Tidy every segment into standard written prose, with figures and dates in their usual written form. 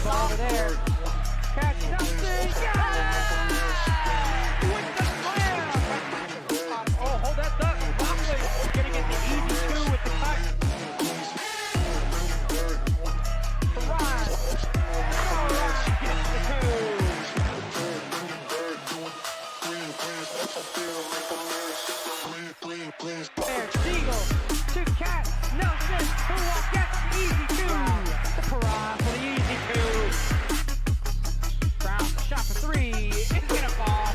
over there. Catch Nelson. Yeah! With the slam. Oh, hold that thought. Rockland gonna get the easy two with the cut. Ryan. All right, gets the two. There, Siegel to Cat Nelson, who will get the easy two. The Paran for the easy two. Brown shot for three. It's gonna fall.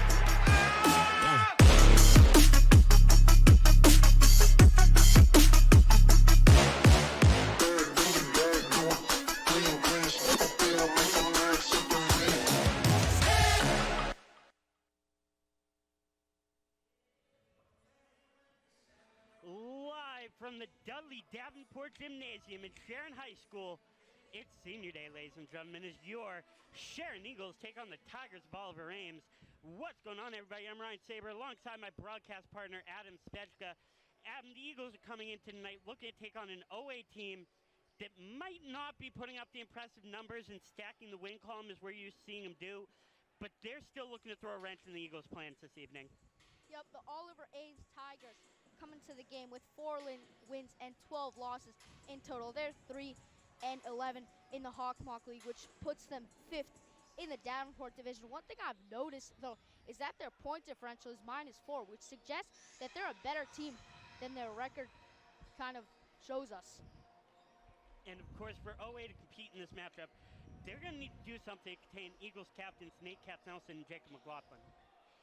Live from the Dudley Davenport Gymnasium at Sharon High School, it's senior day, ladies and gentlemen, as your Sharon Eagles take on the Tigers of Oliver Ames. What's going on, everybody? I'm Ryan Saber, alongside my broadcast partner, Adam Spechka. Adam, the Eagles are coming in tonight looking to take on an OA team that might not be putting up the impressive numbers and stacking the win column as we're used to seeing them do, but they're still looking to throw a wrench in the Eagles' plans this evening. Yep, the Oliver Ames Tigers come into the game with 4 wins and 12 losses in total. They're 3-11 in the Hawk-Mock League, which puts them 5th in the Davenport division. One thing I've noticed, though, is that their point differential is -4, which suggests that they're a better team than their record kind of shows us. And, of course, for OA to compete in this matchup, they're going to need to do something to contain Eagles captains Nate Katz-Nelson and Jacob McLaughlin.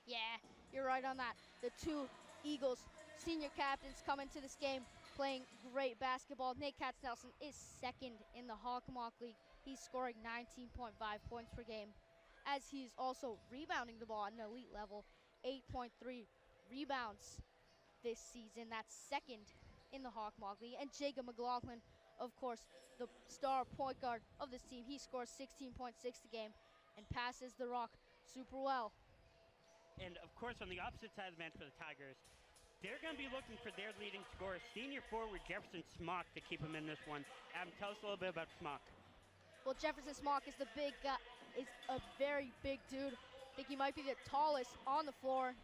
Yeah, you're right on that. The two Eagles senior captains come into this game playing great basketball. Nate Katz-Nelson is 2nd in the Hawk-Mock League. He's scoring 19.5 points per game, as he's also rebounding the ball at an elite level, 8.3 rebounds this season. That's 2nd in the Hawk-Mock League. And Jacob McLaughlin, of course, the star point guard of this team, he scores 16.6 a game and passes the rock super well. And, of course, on the opposite side of the bench for the Tigers, they're going to be looking for their leading scorer, senior forward Jefferson Smock, to keep him in this one. Adam, tell us a little bit about Smock. Well, Jefferson Smock is the big guy, is a very big dude. I think he might be the tallest on the floor.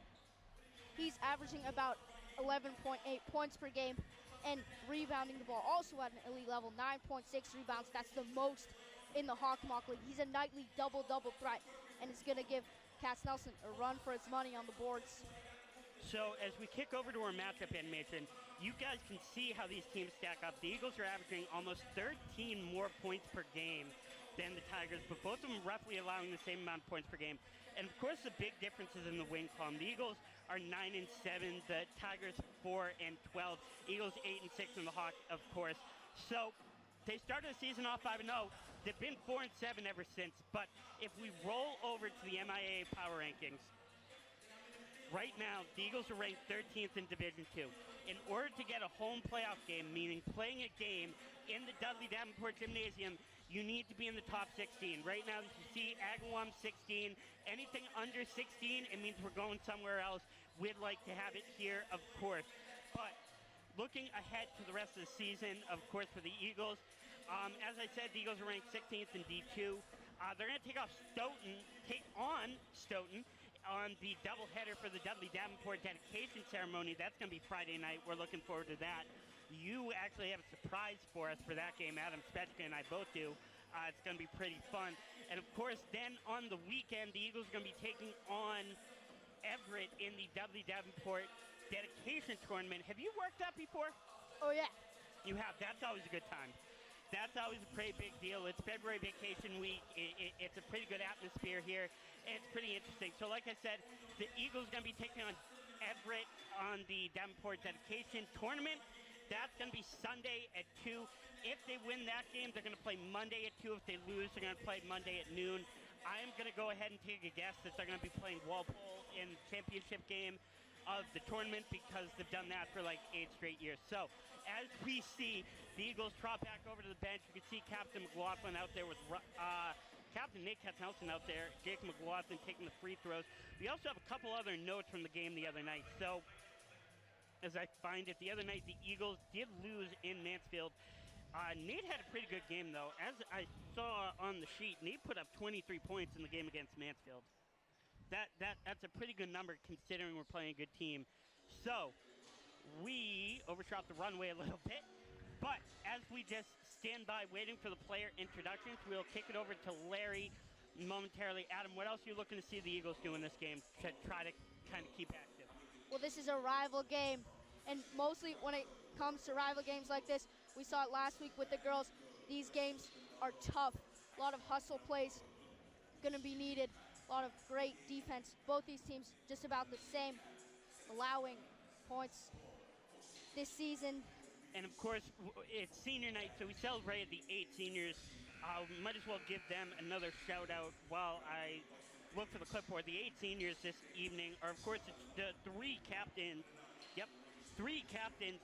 He's averaging about 11.8 points per game and rebounding the ball also at an elite level, 9.6 rebounds. That's the most in the Hawk-Mock League. He's a nightly double-double threat, and it's going to give Katz-Nelson a run for his money on the boards. So as we kick over to our matchup animation, you guys can see how these teams stack up. The Eagles are averaging almost 13 more points per game than the Tigers, but both of them roughly allowing the same amount of points per game. And of course, the big difference is in the win column. The Eagles are 9-7, the Tigers 4-12. Eagles 8-6 in the Hawk, of course. So they started the season off 5-0. They've been 4-7 ever since. But if we roll over to the MIA power rankings, right now, the Eagles are ranked 13th in Division II. In order to get a home playoff game, meaning playing a game in the Dudley Davenport Gymnasium, you need to be in the top 16. Right now, you see Agawam 16. Anything under 16, it means we're going somewhere else. We'd like to have it here, of course. But looking ahead to the rest of the season, of course, for the Eagles, as I said, the Eagles are ranked 16th in D2. They're going to take on Stoughton on the doubleheader for the Dudley Davenport dedication ceremony. That's going to be Friday night. We're looking forward to that. You actually have a surprise for us for that game. Adam Spechka and I both do. It's going to be pretty fun. And, of course, then on the weekend, the Eagles are going to be taking on Everett in the Dudley Davenport dedication tournament. Have you worked that before? Oh, yeah. You have. That's always a good time. That's always a pretty big deal. It's February vacation week. It's a pretty good atmosphere here. It's pretty interesting. So like I said, the Eagles are going to be taking on Everett on the Davenport dedication tournament. That's going to be Sunday at 2. If they win that game, they're going to play Monday at 2. If they lose, they're going to play Monday at noon. I am going to go ahead and take a guess that they're going to be playing Walpole in the championship game of the tournament because they've done that for like 8 straight years. So as we see the Eagles trot back over to the bench, you can see Captain McLaughlin out there with Captain Nate Katz-Nelson out there, Jacob McLaughlin taking the free throws. We also have a couple other notes from the game the other night. So as I find it, the other night the Eagles did lose in Mansfield Nate had a pretty good game, though. As I saw on the sheet, Nate put up 23 points in the game against Mansfield. That's a pretty good number considering we're playing a good team. So, we overshot the runway a little bit, but as we just stand by waiting for the player introductions, we'll kick it over to Larry momentarily. Adam, what else are you looking to see the Eagles do in this game to try to kind of keep active? Well, this is a rival game, and mostly when it comes to rival games like this, we saw it last week with the girls. These games are tough. A lot of hustle plays going to be needed. A lot of great defense. Both these teams just about the same, allowing points this season. And of course, it's senior night, so we celebrated the 8 seniors. Might as well give them another shout out while I look for the clipboard. The 8 seniors this evening are, of course, it's the 3 captains. Yep, 3 captains,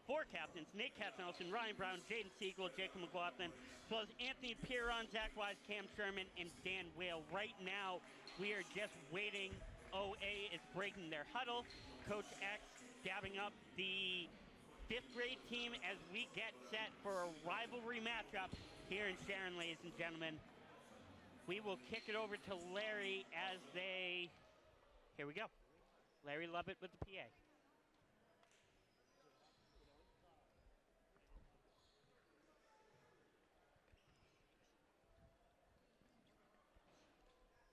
4 captains, Nick Katz-Nelson, Ryan Brown, Jaden Siegel, Jacob McLaughlin, as well as Anthony Piron, Zach Wise, Cam Sherman, and Dan Whale. Right now, we are just waiting. OA is breaking their huddle. Coach X dabbing up the 5th grade team as we get set for a rivalry matchup here in Sharon, ladies and gentlemen. We will kick it over to Larry as they, here we go. Larry Lovett with the PA.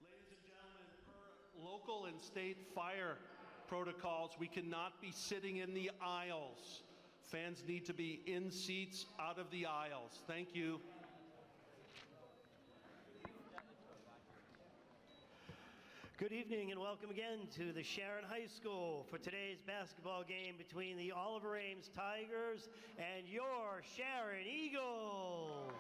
Ladies and gentlemen, per local and state fire protocols, we cannot be sitting in the aisles. Fans need to be in seats, out of the aisles. Thank you. Good evening and welcome again to the Sharon High School for today's basketball game between the Oliver Ames Tigers and your Sharon Eagles.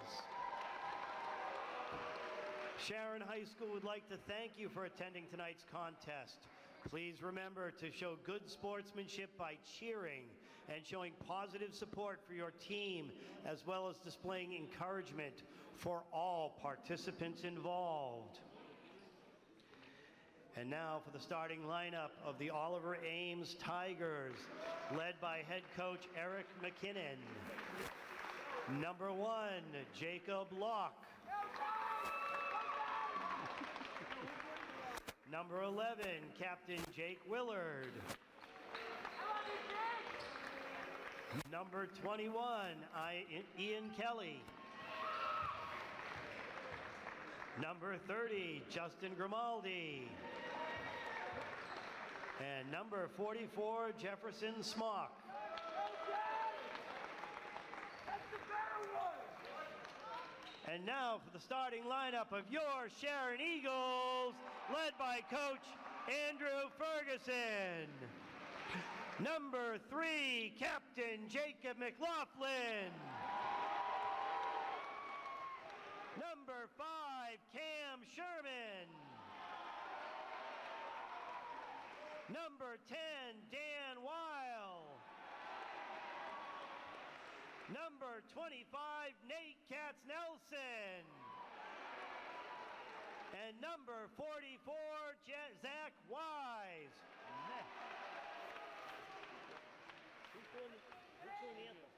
Sharon High School would like to thank you for attending tonight's contest. Please remember to show good sportsmanship by cheering and showing positive support for your team, as well as displaying encouragement for all participants involved. And now for the starting lineup of the Oliver Ames Tigers, led by head coach Eric McKinnon. Number 1, Jacob Locke. Number 11, Captain Jake Willard. Number 21, Ian Kelly. Number 30, Justin Grimaldi. And number 44, Jefferson Smock. And now for the starting lineup of your Sharon Eagles, led by Coach Andrew Ferguson. Number 3, Captain Jacob McLaughlin. Number 5, Cam Sherman. Number 10, Dan Weil. Number 25, Nate Katz-Nelson. And number 44, Zach Wise. Who's doing the anthem?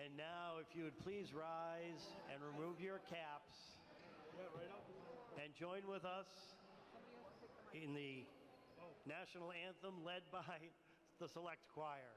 And now, if you would please rise and remove your caps and join with us in the national anthem led by the select choir.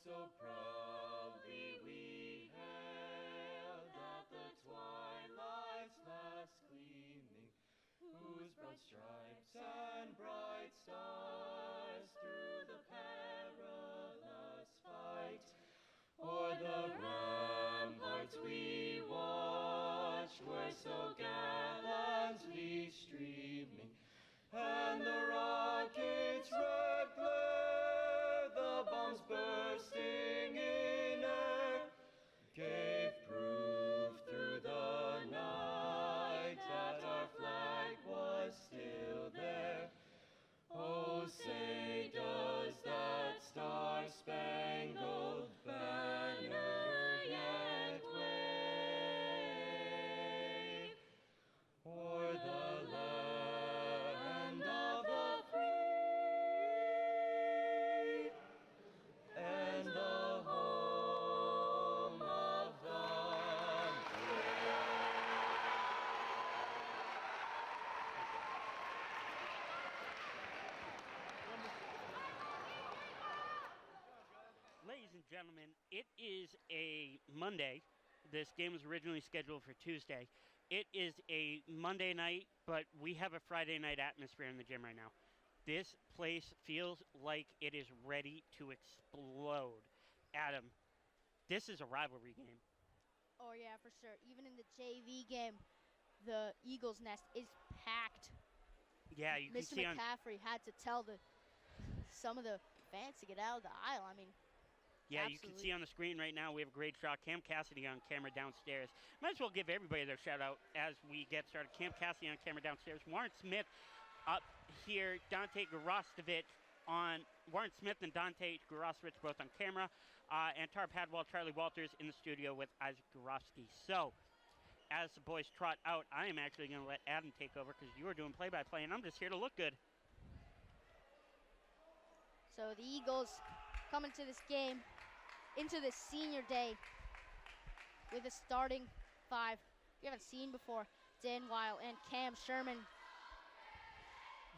So proudly we hailed at the twilight's last gleaming. For the land of the free and the home of the Ladies and gentlemen, it is a Monday. This game was originally scheduled for Tuesday. It is a Monday night, but we have a Friday night atmosphere in the gym right now. This place feels like it is ready to explode. Adam, this is a rivalry game. Oh, yeah, for sure. Even in the JV game, the Eagles' nest is packed. Yeah, you can Mr. see on McCaffrey had to tell some of the fans to get out of the aisle. I mean, Yeah, you can absolutely. see on the screen right now we have a great shot. Cam Cassidy on camera downstairs. Might as well give everybody their shout out as we get started. Cam Cassidy on camera downstairs. Warren Smith up here. Dante Garostovich on Warren Smith and Dante Garostovich both on camera. And Tar Padwell, Charlie Walters in the studio with Isaac Gorofsky. So, as the boys trot out, I am actually going to let Adam take over because you are doing play-by-play, and I'm just here to look good. So the Eagles come into this game, into this senior day, with a starting five we haven't seen before. Dan Weil and Cam Sherman.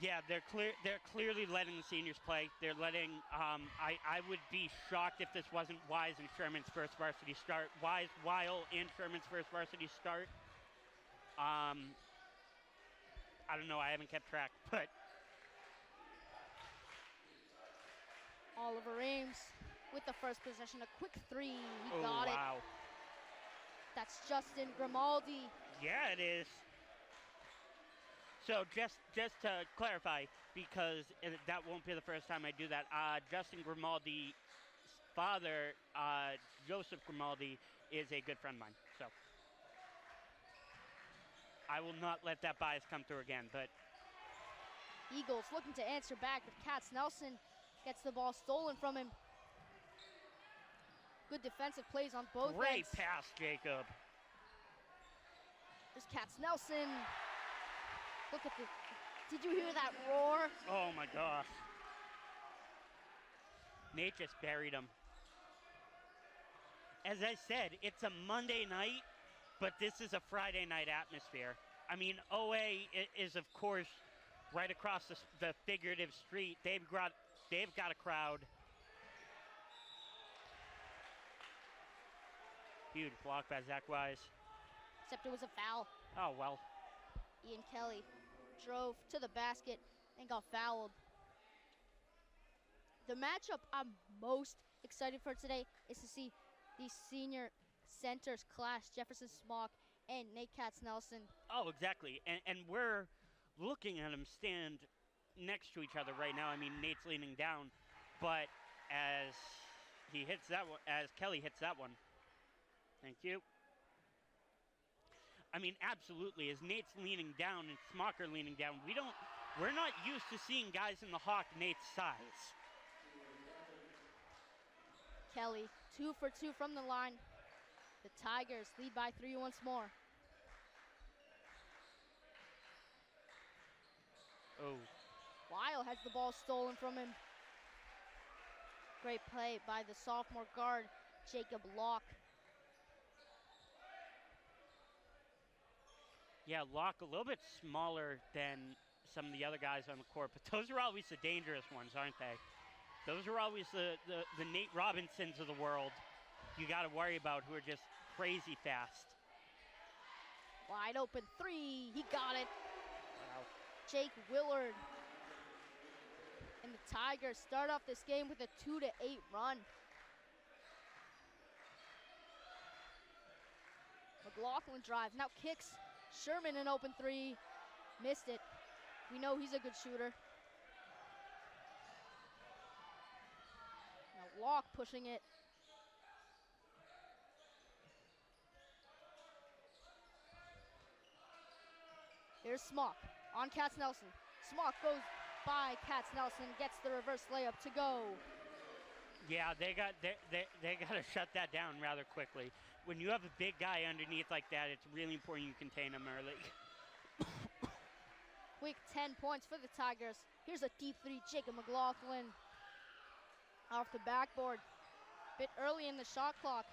Yeah, they're clearly letting the seniors play. They're letting. I would be shocked if this wasn't Wise and Sherman's first varsity start. Wise, Weil, and Sherman's first varsity start. I don't know. I haven't kept track, but Oliver Ames with the first possession, a quick three. He oh got it. wow. That's Justin Grimaldi. Yeah, it is. So just to clarify, because that won't be the first time I do that. Justin Grimaldi's father, Joseph Grimaldi, is a good friend of mine. So I will not let that bias come through again. But Eagles looking to answer back, but Katz Nelson gets the ball stolen from him. Good defensive plays on both great ends. pass, Jacob. There's Katz Nelson. Look at the. Did you hear that roar? Oh my gosh. Nate just buried him. As I said, it's a Monday night, but this is a Friday night atmosphere. I mean, OA is, of course, right across the figurative street. They've got a crowd. Huge block by Zach Wise. Except it was a foul. Oh, well. Ian Kelly drove to the basket and got fouled. The matchup I'm most excited for today is to see these senior centers clash, Jefferson Smock and Nate Katz Nelson. Oh, exactly. And we're looking at them stand next to each other right now. I mean, Nate's leaning down, but as he hits that one, as Kelly hits that one. Thank you. I mean, absolutely. As Nate's leaning down and Smocker leaning down, we're not used to seeing guys in the Hawk Nate's size. Kelly, 2 for 2 from the line. The Tigers lead by 3 once more. Oh. Weil has the ball stolen from him. Great play by the sophomore guard, Jacob Locke. Yeah, Locke a little bit smaller than some of the other guys on the court, but those are always the dangerous ones, aren't they? Those are always the Nate Robinsons of the world you got to worry about, who are just crazy fast. Wide open 3, he got it. Wow. Jake Willard. And the Tigers start off this game with a 2-8 run. McLaughlin drives, now kicks. Sherman an open 3, missed it. We know he's a good shooter. Now Locke pushing it. Here's Smock on Katz Nelson. Smock goes by Katz Nelson, gets the reverse layup to go. Yeah, they got to shut that down rather quickly. When you have a big guy underneath like that, it's really important you contain him early. quick 10 points for the Tigers. Here's a deep three, Jacob McLaughlin off the backboard. Bit early in the shot clock.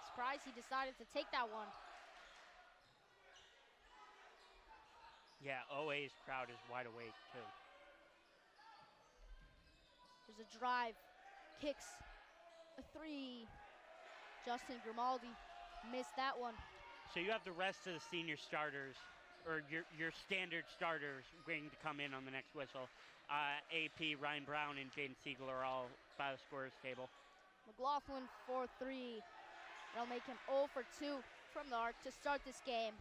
Surprised he decided to take that one. Yeah, OA's crowd is wide awake too. There's a drive, kicks, a three. Justin Grimaldi missed that one. So you have the rest of the senior starters, or your standard starters, waiting to come in on the next whistle. AP, Ryan Brown, and Jaden Siegel are all by the scorer's table. McLaughlin for three. That'll make him 0 for 2 from the arc to start this game.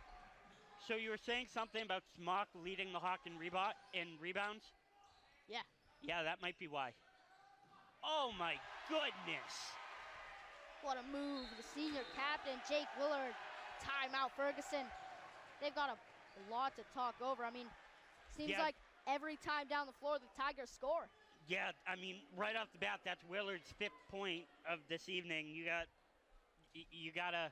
So you were saying something about Smock leading the Hawk in rebounds? Yeah. Yeah, that might be why. Oh my goodness. What a move. The senior captain, Jake Willard. Timeout, Ferguson. They've got a lot to talk over. I mean, seems like every time down the floor, the Tigers score. Yeah, I mean, right off the bat, that's Willard's 5th point of this evening. You gotta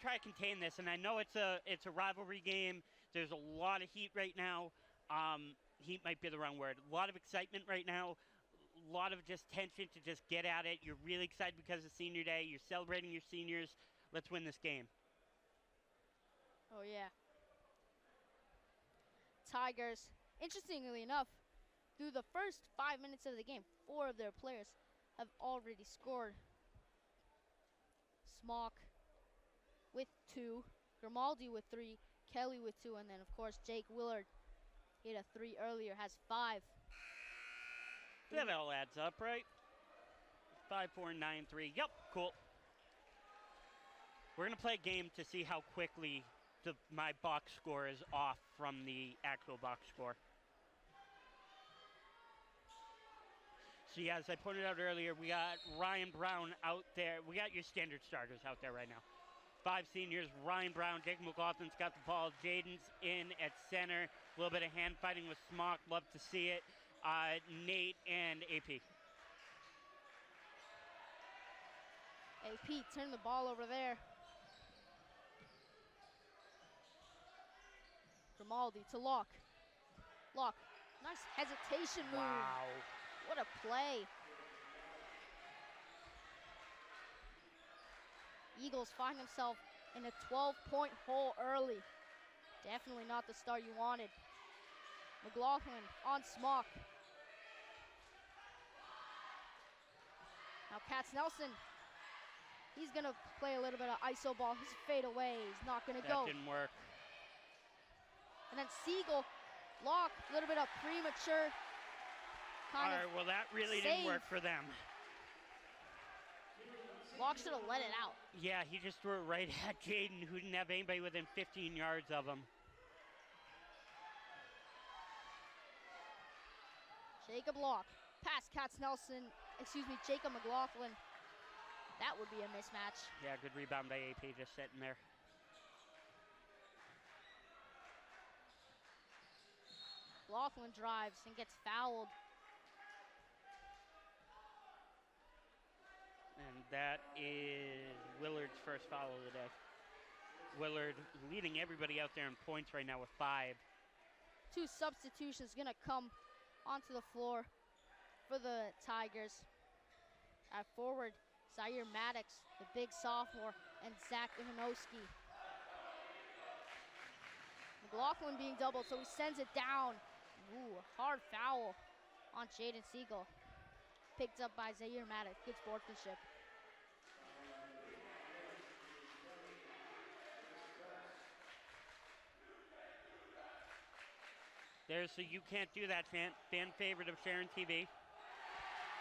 try to contain this, and I know it's a rivalry game. There's a lot of heat right now. Heat might be the wrong word. A lot of excitement right now. A lot of just tension to just get at it. You're really excited because of senior day. You're celebrating your seniors. Let's win this game. Oh, yeah. Tigers, interestingly enough, through the first 5 minutes of the game, 4 of their players have already scored. Smock with 2, Grimaldi with 3, Kelly with 2, and then, of course, Jake Willard hit a 3 earlier, has 5. That all adds up, right? 5, 4, 9, 3. Yep, cool. We're going to play a game to see how quickly my box score is off from the actual box score. So, yeah, as I pointed out earlier, we got Ryan Brown out there. We got your standard starters out there right now. 5 seniors, Ryan Brown, Jacob McLaughlin's got the ball. Jaden's in at center. A little bit of hand fighting with Smock. Love to see it. Nate and AP. AP, turn the ball over there. Grimaldi to Locke. Locke, nice hesitation move. Wow. What a play. Eagles find themselves in a 12-point hole early. Definitely not the start you wanted. McLaughlin on Smock. Now Katz Nelson, he's gonna play a little bit of iso ball. His fade away is not gonna go. That didn't work. And then Siegel, Locke, a little bit of premature All right, well that really didn't work for them. Locke should have let it out. Yeah, he just threw it right at Jaden, who didn't have anybody within 15 yards of him. Jacob Locke, pass Jacob McLaughlin. That would be a mismatch. Yeah, good rebound by AP, just sitting there. McLaughlin drives and gets fouled. And that is Willard's first foul of the day. Willard leading everybody out there in points right now with 5. 2 substitutions gonna come onto the floor for the Tigers. At forward, Zaire Maddox, the big sophomore, and Zach Ivanowski. McLaughlin being doubled, so he sends it down. Ooh, hard foul on Jaden Siegel. Picked up by Zaire Maddox. Good sportsmanship. There's the You Can't Do That chant, fan favorite of Sharon TV.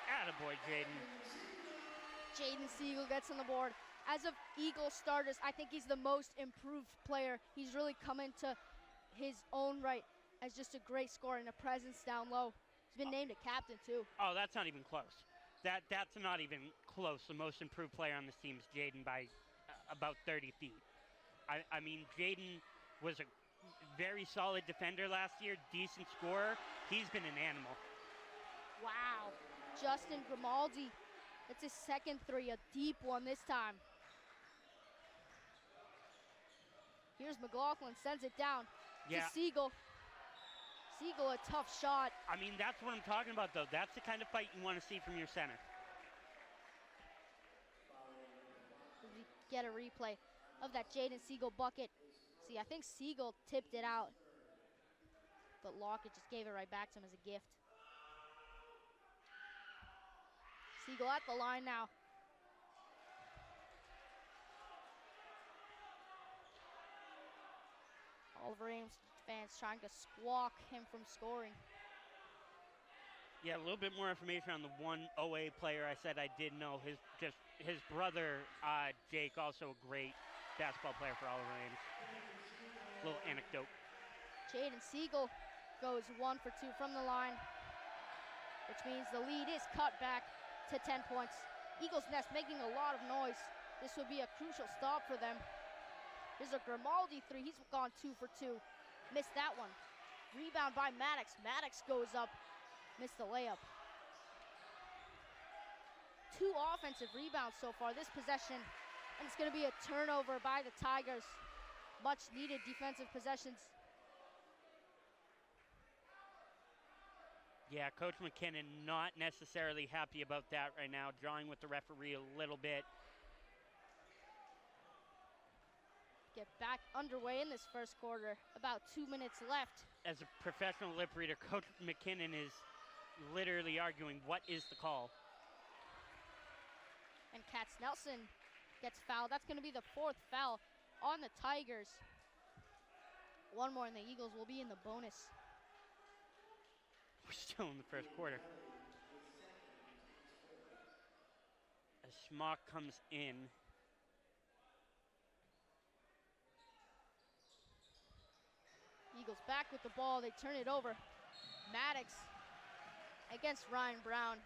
Attaboy, Jaden. Jaden Siegel gets on the board. As of Eagle starters, I think he's the most improved player. He's really come into his own right as just a great scorer and a presence down low. He's been named a captain, too. Oh, that's not even close. That's not even close. The most improved player on this team is Jaden by about 30 feet. I mean, Jaden was a very solid defender last year, decent scorer. He's been an animal. Wow. Justin Grimaldi. That's his second 3, a deep one this time. Here's McLaughlin, sends it down to Siegel. Siegel, a tough shot. I mean, that's what I'm talking about, though. That's the kind of fight you want to see from your center. We get a replay of that Jaden Siegel bucket. See, I think Siegel tipped it out, but Lockett just gave it right back to him as a gift. Siegel at the line now. Oliver Ames fans trying to squawk him from scoring. Yeah, a little bit more information on the one OA player I said I did know. His brother, Jake, also a great basketball player for Oliver Ames. Little anecdote. Jaden Siegel goes 1 for 2 from the line, which means the lead is cut back to 10 points. Eagles Nest making a lot of noise. This would be a crucial stop for them. Here's a Grimaldi 3. He's gone 2 for 2. Missed that one. Rebound by Maddox. Maddox goes up. Missed the layup. 2 offensive rebounds so far this possession. And it's going to be a turnover by the Tigers. Much needed defensive possessions. Yeah, Coach McKinnon not necessarily happy about that right now, drawing with the referee a little bit. Get back underway in this first quarter. About 2 minutes left. As a professional lip reader, Coach McKinnon is literally arguing what is the call. And Katz Nelson gets fouled. That's going to be the 4th foul on the Tigers. One more and the Eagles will be in the bonus. We're still in the first quarter. As Smock comes in. Eagles back with the ball. They turn it over. Maddox against Ryan Brown.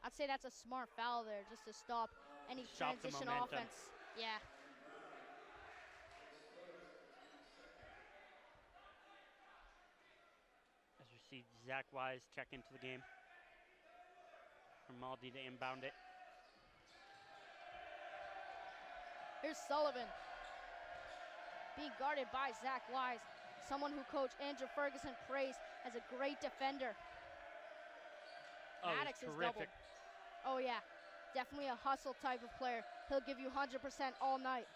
I'd say that's a smart foul there just to stop any Stop the transition momentum. offense. Yeah. As we see Zach Wise check into the game. Grimaldi to inbound it. Here's Sullivan. Being guarded by Zach Wise, someone who Coach Andrew Ferguson praised as a great defender. Oh, Maddox he's is terrific. doubled. Oh yeah, definitely a hustle type of player. He'll give you 100% all night.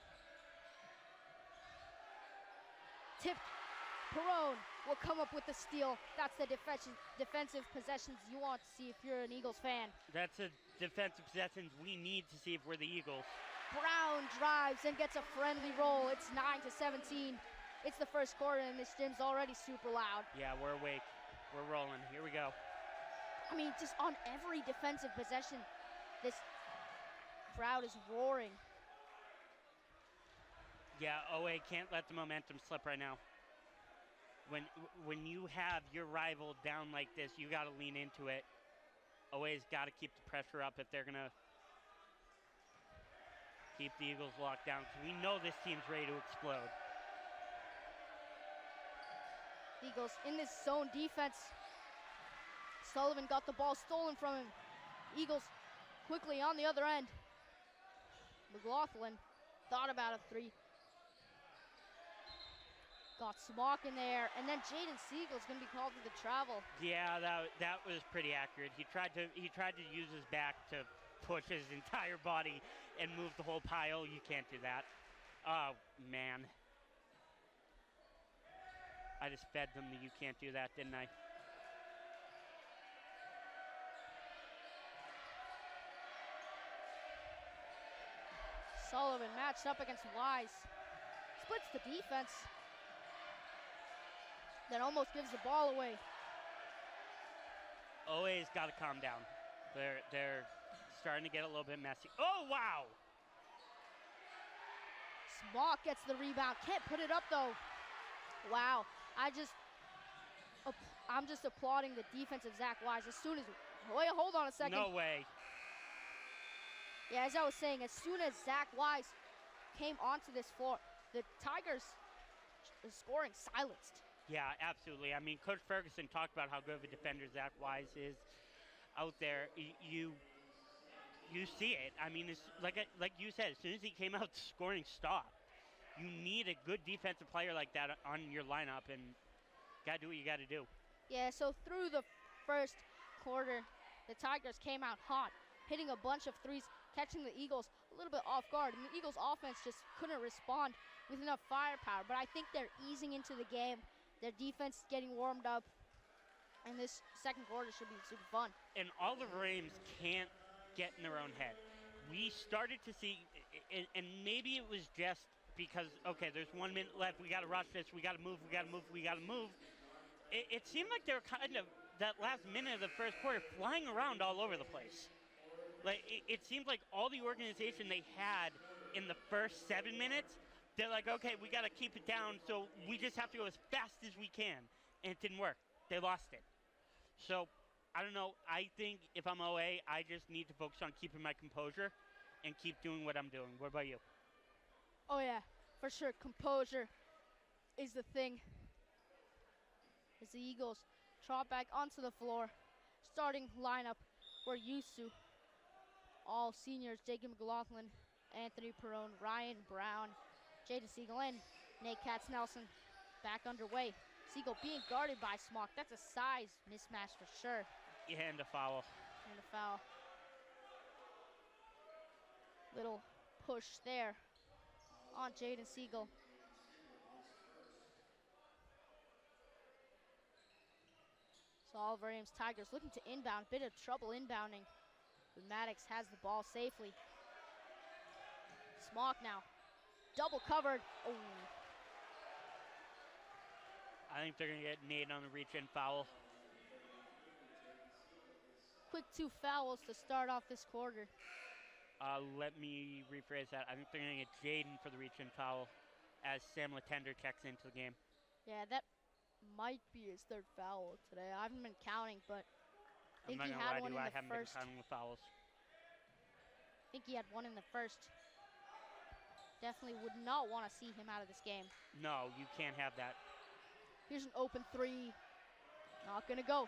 Tipped. Perone will come up with the steal. That's the defensive possessions you want to see if you're an Eagles fan. That's a defensive possessions we need to see if we're the Eagles. Brown drives and gets a friendly roll. It's 9-17. It's the first quarter and this gym's already super loud. Yeah, we're awake. We're rolling. Here we go. I mean, just on every defensive possession, this crowd is roaring. Yeah, OA can't let the momentum slip right now. When you have your rival down like this, you got to lean into it. OA's got to keep the pressure up if they're going to keep the Eagles locked down, because we know this team's ready to explode. Eagles in this zone defense. Sullivan got the ball stolen from him. Eagles quickly on the other end. McLaughlin thought about a 3. Got Smock in there, and then Jaden Siegel's gonna be called to the travel. Yeah, that was pretty accurate. He tried to use his back to push his entire body and move the whole pile. You can't do that. Oh man, I just fed them the you can't do that, didn't I? Sullivan matched up against Wise. Splits the defense. Then almost gives the ball away. OA's got to calm down. They're starting to get a little bit messy. Oh, wow! Smock gets the rebound. Can't put it up, though. Wow. I'm just applauding the defense of Zach Wise. As soon as... Wait, hold on a second. No way. Yeah, as I was saying, as soon as Zach Wise came onto this floor, the Tigers scoring silenced. Yeah, absolutely. I mean, Coach Ferguson talked about how good of a defender Zach Wise is out there. You see it. I mean, it's like you said, as soon as he came out, scoring stopped. You need a good defensive player like that on your lineup, and Got to do what you got to do. Yeah, so through the first quarter, the Tigers came out hot, hitting a bunch of threes, catching the Eagles a little bit off guard. And the Eagles offense just couldn't respond with enough firepower. But I think they're easing into the game. Their defense is getting warmed up. And this second quarter should be super fun. And all the Rams can't get in their own head. We started to see, and maybe it was just because, okay, there's 1 minute left. We got to rush this. We got to move. We got to move. We got to move. It seemed like they were kind of, that last minute of the first quarter, flying around all over the place. Like, it seemed like all the organization they had in the first 7 minutes, they're like, okay, we got to keep it down, so we just have to go as fast as we can. And it didn't work. They lost it. So, I don't know. I think if I'm OA, I just need to focus on keeping my composure and keep doing what I'm doing. What about you? Oh, yeah, for sure. Composure is the thing. As the Eagles trot back onto the floor. Starting lineup, we're used to. All seniors, Jacob McLaughlin, Anthony Perrone, Ryan Brown, Jaden Siegel, and Nate Katz-Nelson back underway. Siegel being guarded by Smock. That's a size mismatch for sure. Yeah, and a foul. And a foul. Little push there on Jaden Siegel. So Oliver Ames Tigers looking to inbound. Bit of trouble inbounding. But Maddox has the ball safely. Smock now. Double covered. Oh. I think they're going to get Nate on the reach-in foul. Quick 2 fouls to start off this quarter. Let me rephrase that. I think they're going to get Jaden for the reach-in foul as Sam Latender checks into the game. Yeah, that might be his 3rd foul today. I haven't been counting, but I think he had one in the I haven't first. been counting the fouls. I think he had one in the first. Definitely would not want to see him out of this game. No, you can't have that. Here's an open 3. Not going to go.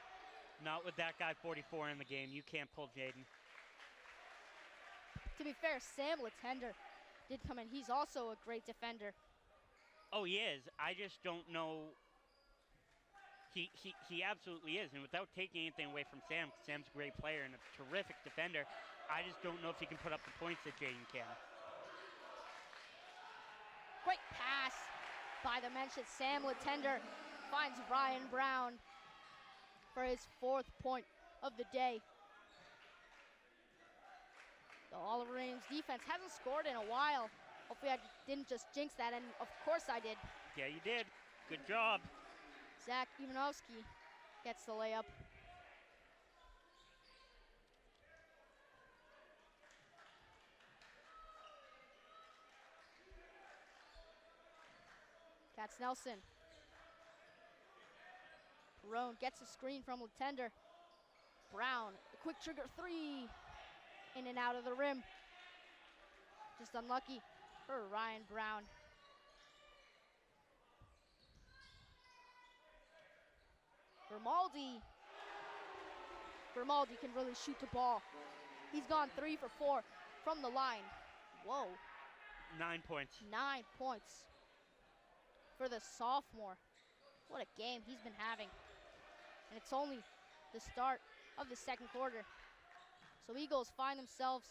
Not with that guy 44 in the game. You can't pull Jaden. To be fair, Sam Latender did come in. He's also a great defender. Oh, he is. I just don't know. He absolutely is. And without taking anything away from Sam, Sam's a great player and a terrific defender, I just don't know if he can put up the points that Jaden can. Great pass by the mentioned Sam Latender. Finds Ryan Brown for his 4th point of the day. The Oliver Ames defense hasn't scored in a while. Hopefully I didn't just jinx that, and of course I did. Yeah, you did. Good job. Zach Ivanovsky gets the layup. Katz-Nelson. Perrone gets a screen from Latender. Brown, a quick trigger 3. In and out of the rim. Just unlucky for Ryan Brown. Grimaldi can really shoot the ball. He's gone 3 for 4 from the line. Whoa. 9 points. 9 points for the sophomore. What a game he's been having. And it's only the start of the second quarter. So Eagles find themselves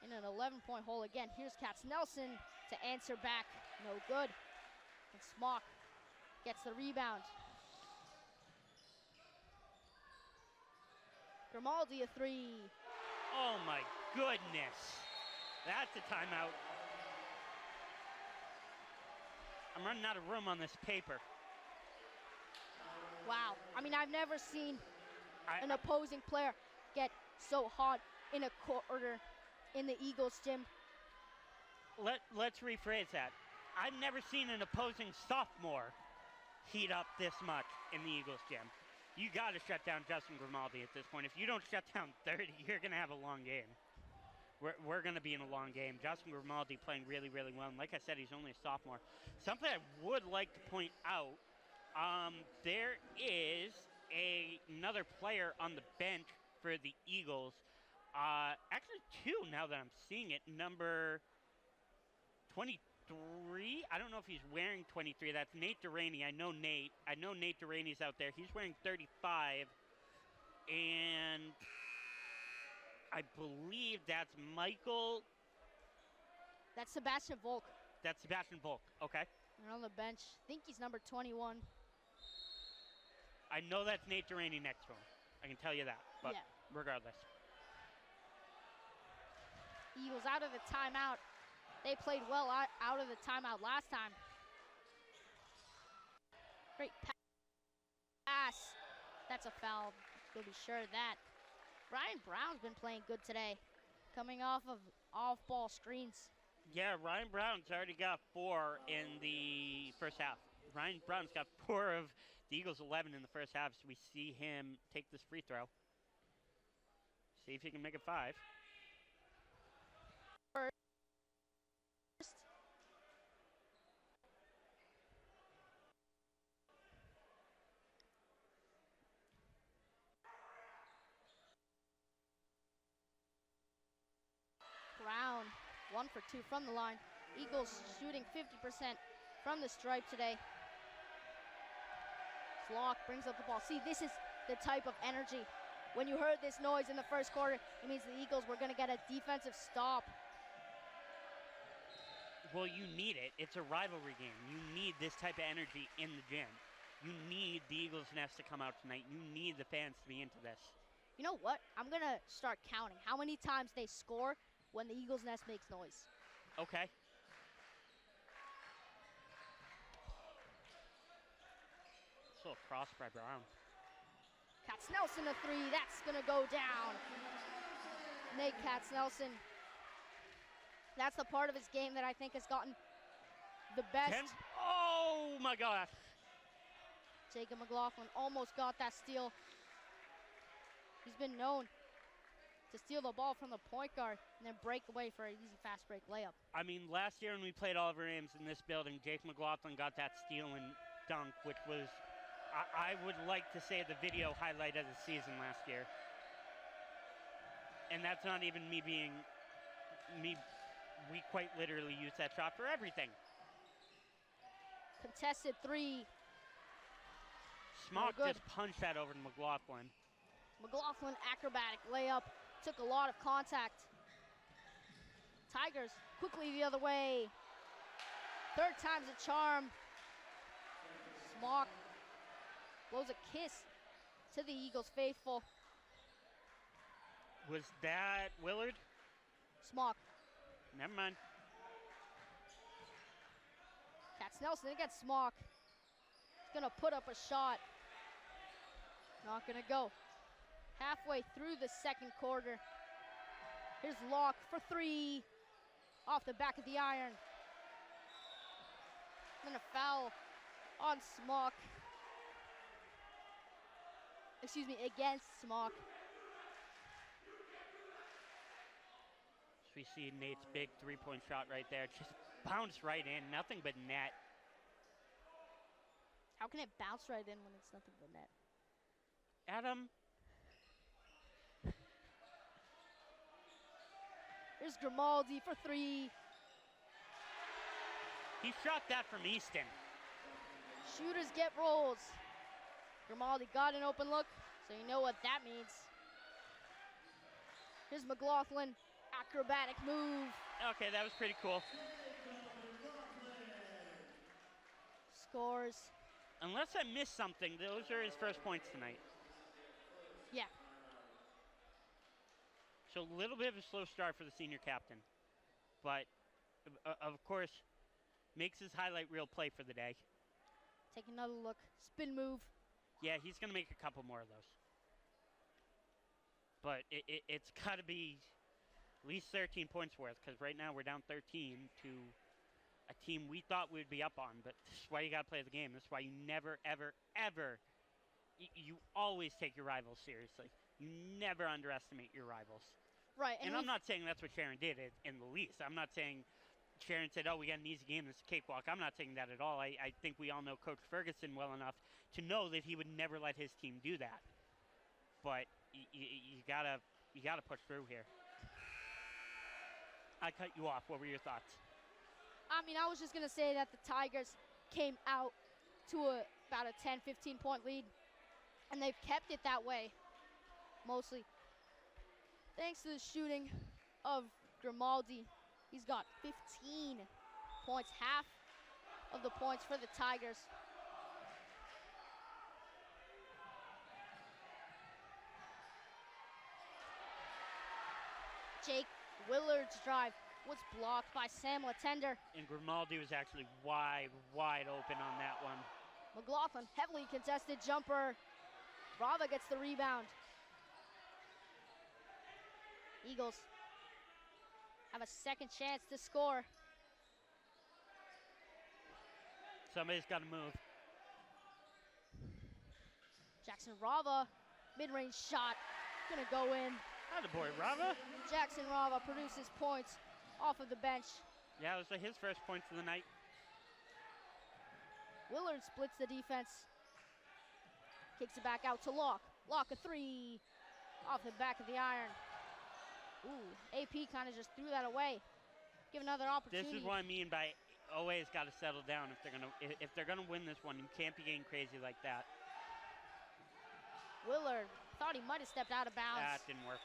in an 11-point hole again. Here's Katz-Nelson to answer back. No good. And Smock gets the rebound. Grimaldi a 3. Oh my goodness. That's a timeout. I'm running out of room on this paper. Wow. I mean, I've never seen an opposing player get so hot in a quarter in the Eagles gym. Let's rephrase that. I've never seen an opposing sophomore heat up this much in the Eagles gym. You got to shut down Justin Grimaldi at this point. If you don't shut down 30, you're going to have a long game. We're going to be in a long game. Justin Grimaldi playing really, really well. And like I said, he's only a sophomore. Something I would like to point out, there is another player on the bench for the Eagles. Actually, 2 now that I'm seeing it. Number 22 23. I don't know if he's wearing 23. That's Nate Duraney. I know Nate. I know Nate Duraney's out there. He's wearing 35. And I believe that's Michael. That's Sebastian Volk. That's Sebastian Volk. Okay. And on the bench, I think he's number 21. I know that's Nate Duraney next to him. I can tell you that. But Yeah. regardless. Eagles out of the timeout. They played well out of the timeout last time. Great pass. That's a foul. You'll be sure of that. Ryan Brown's been playing good today, coming off of off-ball screens. Yeah, Ryan Brown's already got 4 in the first half. Ryan Brown's got 4 of the Eagles' 11 in the first half, so we see him take this free throw. See if he can make it 5. Brown, 1 for 2 from the line. Eagles shooting 50% from the stripe today. Slock brings up the ball. See, this is the type of energy. When you heard this noise in the first quarter, it means the Eagles were going to get a defensive stop. Well, you need it. It's a rivalry game. You need this type of energy in the gym. You need the Eagles Nest to come out tonight. You need the fans to be into this. You know what? I'm going to start counting how many times they score when the Eagles Nest makes noise. Okay. This little cross by Brown. Katz-Nelson a 3. That's going to go down. Nate Katz-Nelson. That's the part of his game that I think has gotten the best. Oh, my gosh. Jacob McLaughlin almost got that steal. He's been known to steal the ball from the point guard and then break away for an easy fast break layup. I mean, last year when we played Oliver Ames in this building, Jake McLaughlin got that steal and dunk, which was, I would like to say, the video highlight of the season last year. And that's not even me being, we quite literally use that shot for everything. Contested 3. Smock just punched that over to McLaughlin. McLaughlin acrobatic layup. Took a lot of contact. Tigers quickly the other way. Third time's a charm. Smock blows a kiss to the Eagles faithful. Was that Willard? Smock. Never mind. Katz-Nelson against Smock. He's gonna put up a shot. Not gonna go. Halfway through the second quarter. Here's Locke for 3. Off the back of the iron. Then a foul on Smock. Excuse me, against Smock. So we see Nate's big three-point shot right there. Just bounced right in, nothing but net. How can it bounce right in when it's nothing but net? Adam. Here's Grimaldi for 3. He shot that from Easton. Shooters get rolls. Grimaldi got an open look, so you know what that means. Here's McLaughlin, acrobatic move. Okay, that was pretty cool. Scores. Unless I missed something, those are his first points tonight. Yeah. So a little bit of a slow start for the senior captain. But, of course, makes his highlight reel play for the day. Take another look. Spin move. Yeah, he's going to make a couple more of those. But it's got to be at least 13 points worth, because right now we're down 13 to a team we thought we'd be up on. But this is why you got to play the game. This is why you never, ever, ever, you always take your rivals seriously. You never underestimate your rivals. Right. And I'm not saying that's what Sharon did in the least. I'm not saying Sharon said, oh, we got an easy game, this is a cakewalk. I'm not saying that at all. I think we all know Coach Ferguson well enough to know that he would never let his team do that. But you gotta push through here. I cut you off. What were your thoughts? I mean, I was just going to say that the Tigers came out to about a 10, 15-point lead, and they've kept it that way, mostly thanks to the shooting of Grimaldi. He's got 15 points, half of the points for the Tigers. Jake Willard's drive was blocked by Sam Latender. And Grimaldi was actually wide open on that one. McLaughlin, heavily contested jumper. Rava gets the rebound. Eagles have a second chance to score. Somebody's got to move. Jackson Rava, mid-range shot, gonna go in. Attaboy, Rava. Jackson Rava produces points off of the bench. Yeah, it was his first points of the night. Willard splits the defense. Kicks it back out to Locke. Locke a three off the back of the iron. Ooh, AP kind of just threw that away. Give another opportunity. This is what I mean by OA's got to settle down if they're gonna win this one. You can't be getting crazy like that. Willard thought he might have stepped out of bounds. That didn't work.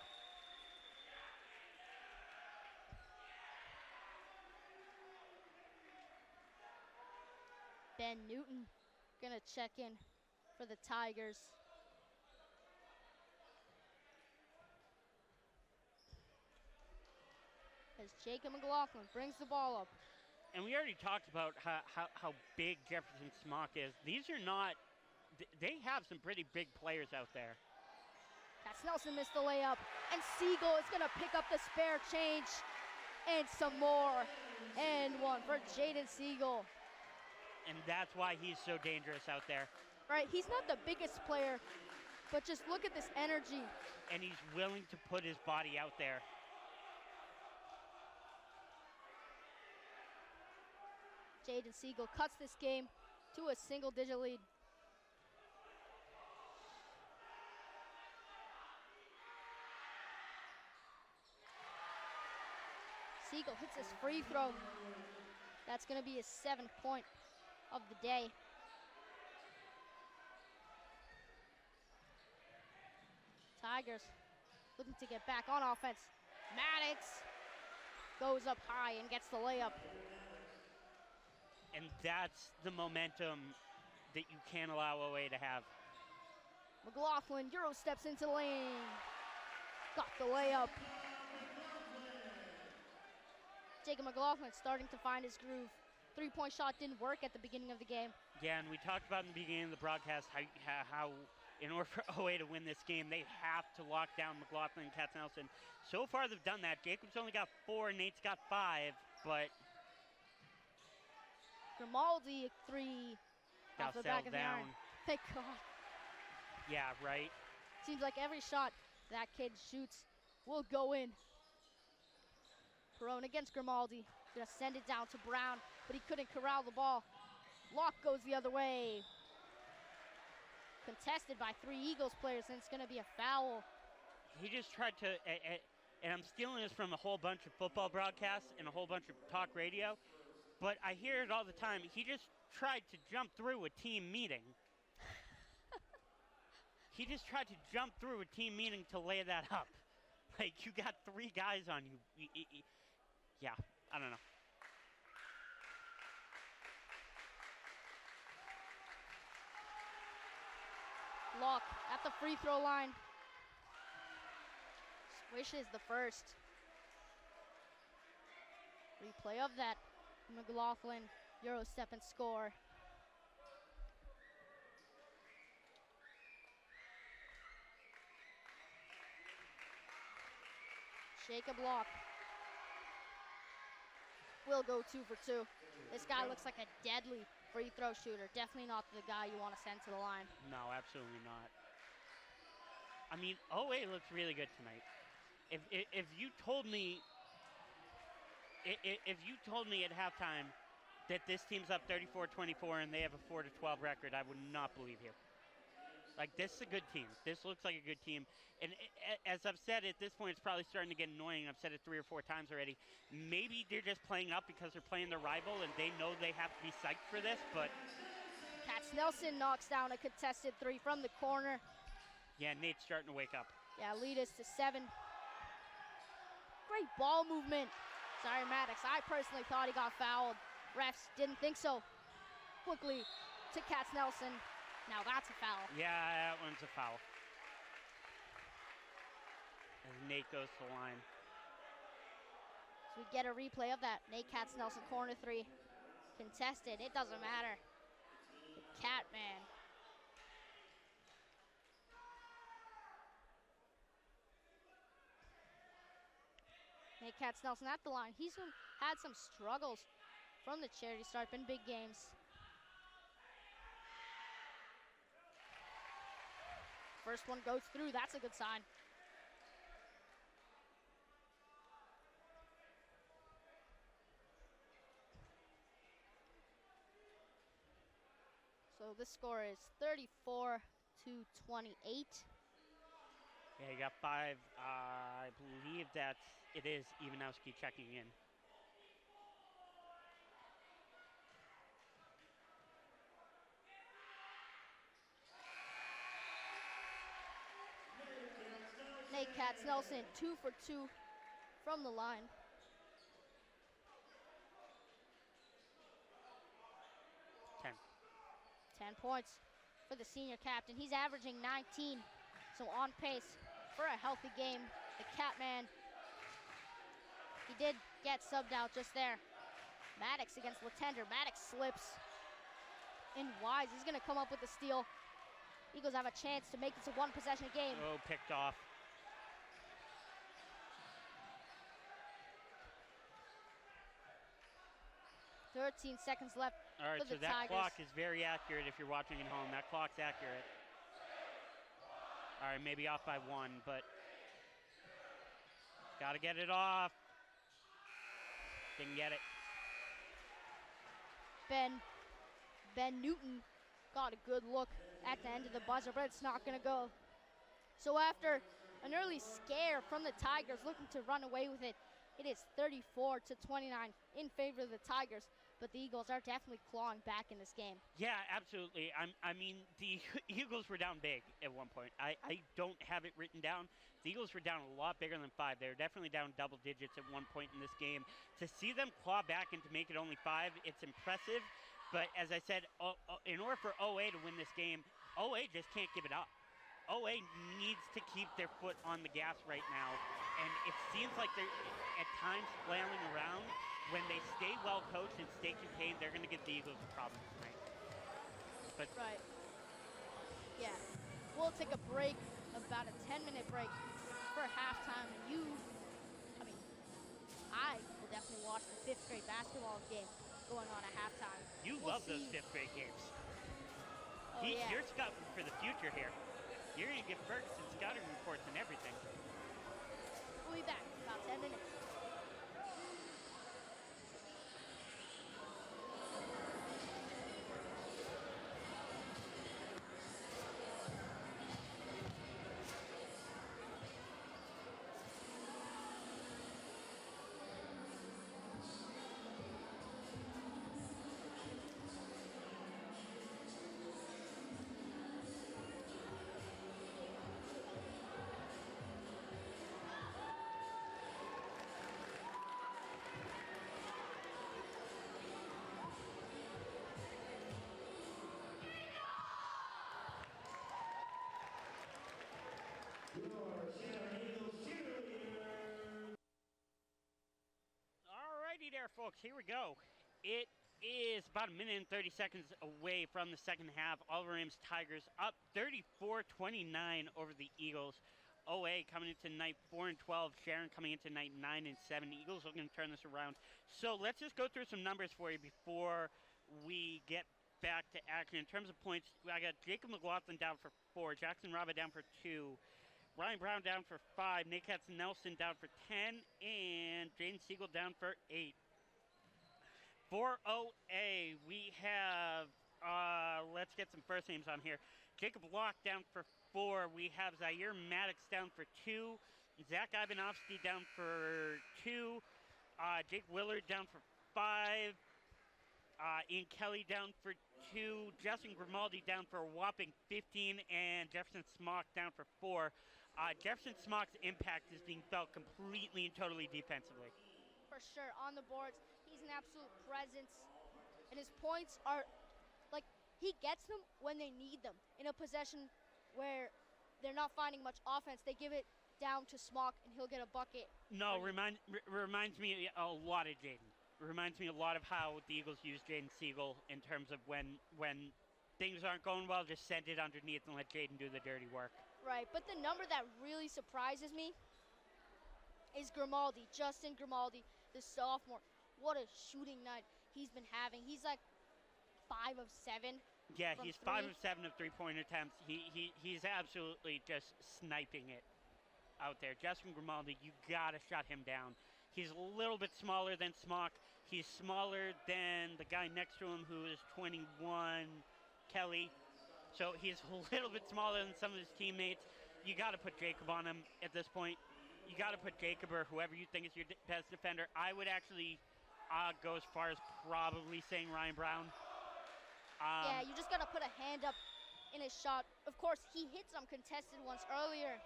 Ben Newton gonna check in for the Tigers. As Jacob McLaughlin brings the ball up. And we already talked about how big Jefferson Smock is. These are not, they have some pretty big players out there. That's Nelson missed the layup. And Siegel is gonna pick up the spare change. And some more. And one for Jaden Siegel. And that's why he's so dangerous out there. Right, he's not the biggest player, but just look at this energy. And he's willing to put his body out there. Jaden Siegel cuts this game to a single-digit lead. Siegel hits his free throw. That's going to be his 7th point of the day. Tigers looking to get back on offense. Maddox goes up high and gets the layup. And that's the momentum that you can't allow OA to have. McLaughlin Euro steps into the lane. Got the layup. Jacob McLaughlin starting to find his groove. Three-point shot didn't work at the beginning of the game. Yeah, and we talked about in the beginning of the broadcast how in order for OA to win this game, they have to lock down McLaughlin and Katznelson. So far, they've done that. Jacob's only got 4, Nate's got 5, but Grimaldi, 3 off the back of the down. iron. Thank God. Yeah, right. Seems like every shot that kid shoots will go in. Perone against Grimaldi. Gonna send it down to Brown, but he couldn't corral the ball. Locke goes the other way. Contested by 3 Eagles players, and it's gonna be a foul. He just tried to, and I'm stealing this from a whole bunch of football broadcasts and a whole bunch of talk radio, but I hear it all the time. He just tried to jump through a team meeting. He just tried to jump through a team meeting to lay that up. Like, you got 3 guys on you. Yeah, I don't know. Locke at the free throw line. Swishes the first. Replay of that. McLaughlin, Euro step and score. Jacob Locke will go 2 for 2. This guy looks like a deadly free throw shooter. Definitely not the guy you want to send to the line. No, absolutely not. I mean, OA looks really good tonight. If you told me at halftime that this team's up 34-24 and they have a 4-12 record, I would not believe you. Like, this is a good team. This looks like a good team. And as I've said, at this point, it's probably starting to get annoying. I've said it 3 or 4 times already. Maybe they're just playing up because they're playing their rival and they know they have to be psyched for this, but Katznelson knocks down a contested 3 from the corner. yeah, Nate's starting to wake up. Yeah, lead us to 7. Great ball movement. Sorry, Maddox. I personally thought he got fouled. Refs didn't think so. Quickly to Katznelson. Now that's a foul. Yeah, that one's a foul. As Nate goes to the line. So we get a replay of that. Nate Katznelson, corner 3. Contested. It doesn't matter. The Catman. Nate Katznelson at the line. He's had some struggles from the charity stripe in big games. First one goes through. That's a good sign. So this score is 34-28. Yeah, you got 5. I believe it is Ivanowski checking in. Nate Katznelson, 2 for 2 from the line. Ten. 10 points for the senior captain. He's averaging 19, so on pace for a healthy game. The Catman, he did get subbed out just there. Maddox against Latender. Maddox slips in wise. He's gonna come up with the steal. Eagles have a chance to make this a 1-possession game. Oh, picked off. 13 seconds left. All right, for so the that Tigers. clock is very accurate if you're watching at home. That clock's accurate. All right, maybe off by 1, but got to get it off. Didn't get it. Ben Newton got a good look at the end of the buzzer, but it's not going to go. So after an early scare from the Tigers looking to run away with it, it is 34-29 in favor of the Tigers, but the Eagles are definitely clawing back in this game. Yeah, absolutely. I mean, the Eagles were down big at one point. I don't have it written down. The Eagles were down a lot bigger than 5. They were definitely down double digits at one point in this game. To see them claw back and to make it only 5, it's impressive. But as I said, in order for OA to win this game, OA just can't give it up. OA needs to keep their foot on the gas right now. And it seems like they're at times flailing around. When they stay well coached and stay contained, they're going to give the Eagles a problem tonight. But Right. Yeah. We'll take a break, about a 10-minute break for halftime. And I will definitely watch the 5th grade basketball game going on at halftime. you We'll love those see. 5th grade games. Oh, yeah. You're scouting for the future here. You're going to get Ferguson scouting reports and everything. We'll be back in about 10 minutes. Alrighty there, folks. Here we go. It is about 1 minute and 30 seconds away from the second half. Oliver Ames Tigers up 34-29 over the Eagles. OA coming into night 4-12. Sharon coming into night 9-7. Eagles looking to turn this around. So let's just go through some numbers for you before we get back to action. In terms of points, I got Jacob McLaughlin down for 4, Jackson Raba down for 2, Ryan Brown down for 5, Nate Katznelson down for 10, and Jaden Siegel down for 8. For OA, we have Let's get some first names on here. Jacob Locke down for 4. We have Zaire Maddox down for 2. Zach Ivanovsky down for 2. Jake Willard down for 5. Ian Kelly down for 2. Justin Grimaldi down for a whopping 15. And Jefferson Smock down for 4. Jefferson Smock's impact is being felt completely and totally defensively. For sure, on the boards, he's an absolute presence. And his points are, like, he gets them when they need them. In a possession where they're not finding much offense, they give it down to Smock, and he'll get a bucket. No, reminds me a lot of Jaden. Reminds me a lot of how the Eagles use Jaden Siegel in terms of when things aren't going well, just send it underneath and let Jaden do the dirty work. Right, but the number that really surprises me is Grimaldi, Justin Grimaldi, the sophomore. What a shooting night he's been having. He's like 5 of 7. Yeah, from he's 3. 5 of 7 of three-point attempts. He's absolutely just sniping it out there. Justin Grimaldi, you gotta shut him down. He's a little bit smaller than Smock. He's smaller than the guy next to him who is 21, Kelly. So he's a little bit smaller than some of his teammates. You got to put Jacob on him at this point. You got to put Jacob or whoever you think is your best defender. I would actually go as far as probably saying Ryan Brown. Yeah, you just got to put a hand up in his shot. Of course, he hit some contested ones earlier.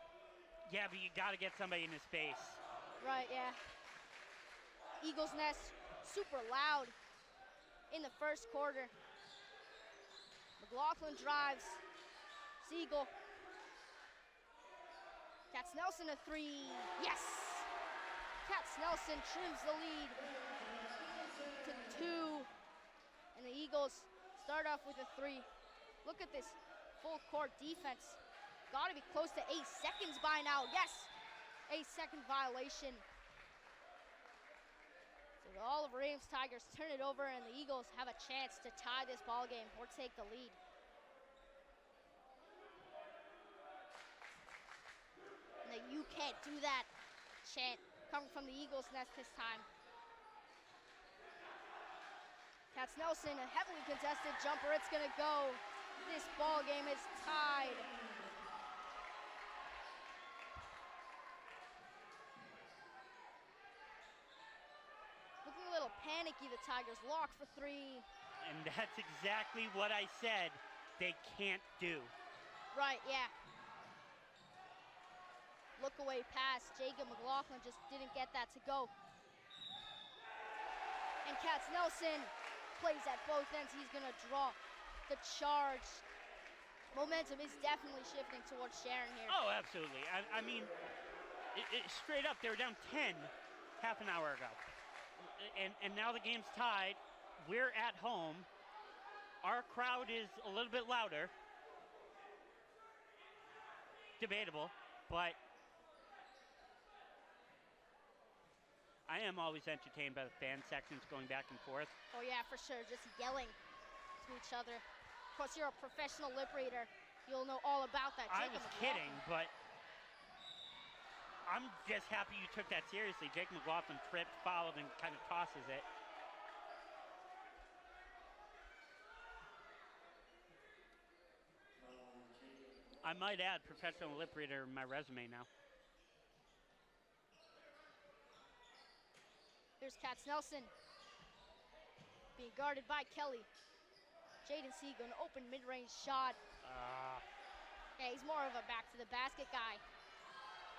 Yeah, but you got to get somebody in his face. Right, yeah. Eagles Nest, super loud in the first quarter. McLaughlin drives. Siegel. Katz-Nelson a 3. Yes! Katz-Nelson trims the lead to 2. And the Eagles start off with a 3. Look at this full court defense. Gotta be close to 8 seconds by now. Yes! 8-second violation. So all of Ames Tigers turn it over, and the Eagles have a chance to tie this ball game or take the lead. And the "you can't do that" chant coming from the Eagles Nest this time. Katz-Nelson, a heavily contested jumper. It's gonna go. This ball game is tied. Looking a little panicky, the Tigers. Lock for 3. And that's exactly what I said they can't do. Right, yeah. Look away pass. Jacob McLaughlin just didn't get that to go. And Katz-Nelson plays at both ends. He's gonna draw the charge. Momentum is definitely shifting towards Sharon here. Oh, absolutely. I mean, straight up, they were down 10 half an hour ago. And now the game's tied. We're at home. Our crowd is a little bit louder. Debatable, but I am always entertained by the fan sections going back and forth. Oh yeah, for sure, just yelling to each other. Of course, you're a professional lip reader. You'll know all about that. I Jacob was McLaughlin. kidding, but I'm just happy you took that seriously. Jake McLaughlin tripped, fouled, and kind of tosses it. I might add professional lip reader in my resume now. Here's Katz-Nelson being guarded by Kelly. Jaden Siegel, an open mid-range shot. Yeah, he's more of a back-to-the-basket guy.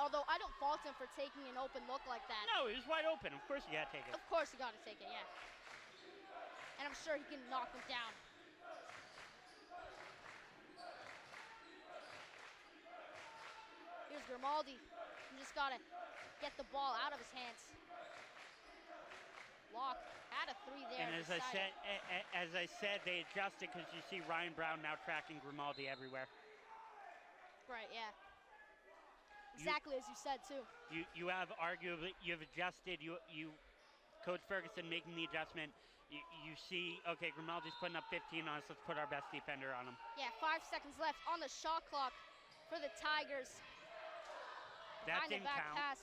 Although I don't fault him for taking an open look like that. No, he was wide open. Of course you gotta take it. Of course you gotta take it, yeah. And I'm sure he can knock him down. Here's Grimaldi. You just gotta get the ball out of his hands. Lock had a 3 there. And as I said, they adjusted because you see Ryan Brown now tracking Grimaldi everywhere. Right, yeah. Exactly as you said too. You have arguably you've adjusted. You Coach Ferguson making the adjustment. You see, okay, Grimaldi's putting up 15 on us. Let's put our best defender on him. Yeah, 5 seconds left on the shot clock for the Tigers. That Behind the didn't back count. pass.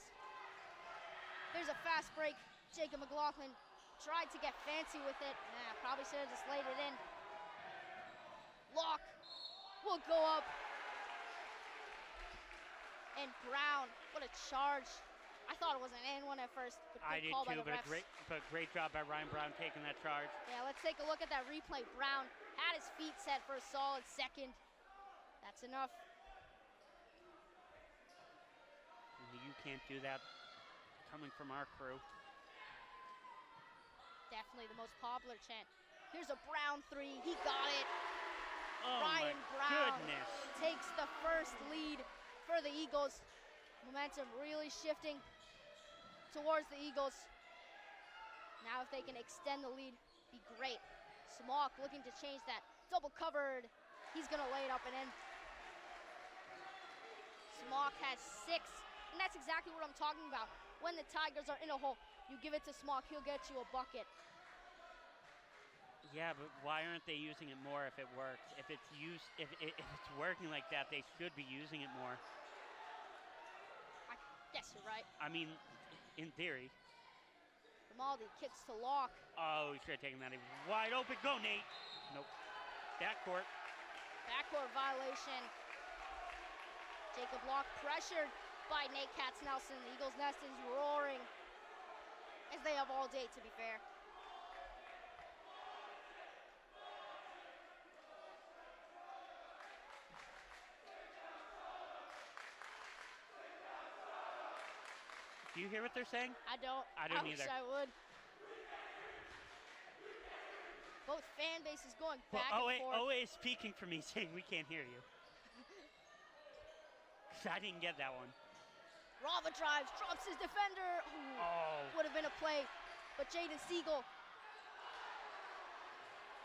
There's a fast break. Jacob McLaughlin tried to get fancy with it. Nah, probably should have just laid it in. Block will go up. And Brown, what a charge. I thought it was an and one at first, but I good did call by too, the but refs. a great job by Ryan Brown taking that charge. Yeah, let's take a look at that replay. Brown had his feet set for a solid second. That's enough. You can't do that coming from our crew. Definitely the most popular chant. Here's a Brown three. He got it. Oh Ryan my Brown goodness. takes the first lead for the Eagles. Momentum really shifting towards the Eagles. Now if they can extend the lead, be great. Smock looking to change that. Double covered. He's gonna lay it up and in. Smock has 6, and that's exactly what I'm talking about. When the Tigers are in a hole, you give it to Smock, he'll get you a bucket. Yeah, but why aren't they using it more if it works? If it's working like that, they should be using it more. I guess you're right. I mean, in theory. Grimaldi kicks to Locke. Oh, he should have taken that. He was wide open. Go, Nate. Nope. Backcourt. Backcourt violation. Jacob Locke pressured by Nate Katz-Nelson. The Eagles' nest is roaring, as they have all day, to be fair. Do you hear what they're saying? I don't. I don't wish either. I would. Both fan bases going Well, back and forth. OA is speaking for me, saying we can't hear you. 'Cause I didn't get that one. Rava drives, drops his defender. Ooh, Oh. would have been a play, but Jaden Siegel.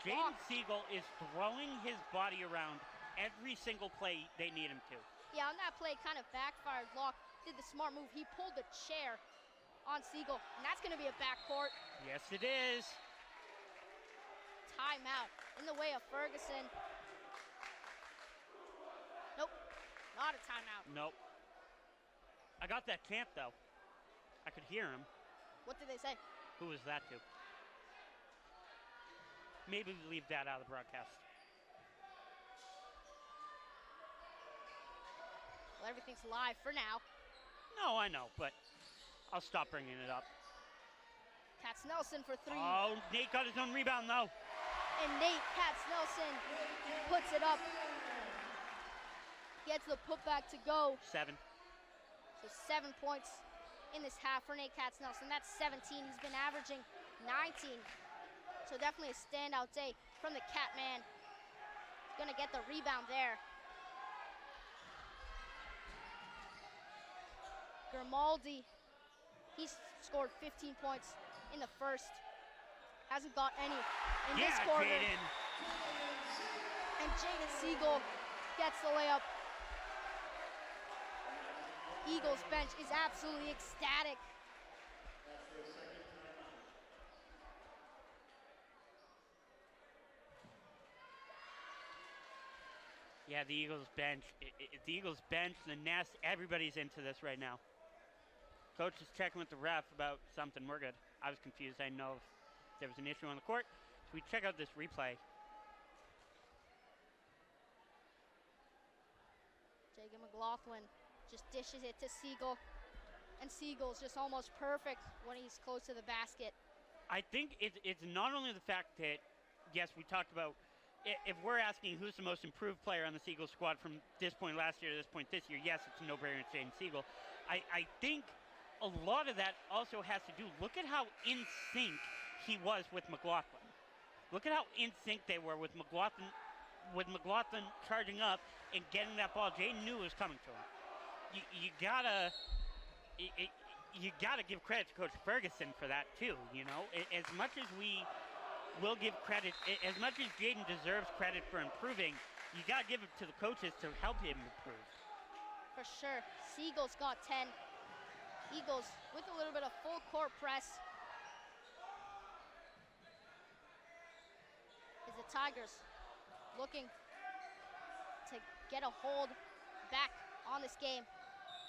Jaden Siegel is throwing his body around every single play they need him to. Yeah, on that play, kind of backfired. Locke did the smart move. He pulled the chair on Siegel, and that's going to be a backcourt Yes, it is. timeout in the way of Ferguson. Nope, not a timeout. Nope. I got that chant, though. I could hear him. What did they say? Who was that to? Maybe we leave that out of the broadcast. Well, everything's live for now. No, I know, but I'll stop bringing it up. Katz-Nelson for 3. Oh, Nate got his own rebound, though. And Nate Katz-Nelson puts it up. Gets the putback to go. 7. So 7 points in this half for Nate Katz-Nelson. That's 17. He's been averaging 19. So definitely a standout day from the Catman. He's gonna get the rebound there. Grimaldi, he's scored 15 points in the first. Hasn't got any in this quarter. Jaden. And Jaden Siegel gets the layup. Eagles bench is absolutely ecstatic. Yeah, the Eagles bench. The Eagles bench, the nest, everybody's into this right now. Coach is checking with the ref about something. We're good. I was confused. I didn't know if there was an issue on the court. So we check out this replay. Jacob McLaughlin just dishes it to Siegel. And Siegel's just almost perfect when he's close to the basket. I think it's not only the fact that, yes, we talked about, if we're asking who's the most improved player on the Eagles squad from this point last year to this point this year, yes, it's a no-brainer, it's Jaden Siegel. I think a lot of that also has to do, look at how in sync he was with McLaughlin. Look at how in sync they were with McLaughlin charging up and getting that ball. Jaden knew it was coming to him. You gotta give credit to Coach Ferguson for that too. You know, as much as we will give credit, as much as Jaden deserves credit for improving, you gotta give it to the coaches to help him improve. For sure. Siegel's got 10. Eagles with a little bit of full court press. Is the Tigers looking to get a hold back on this game.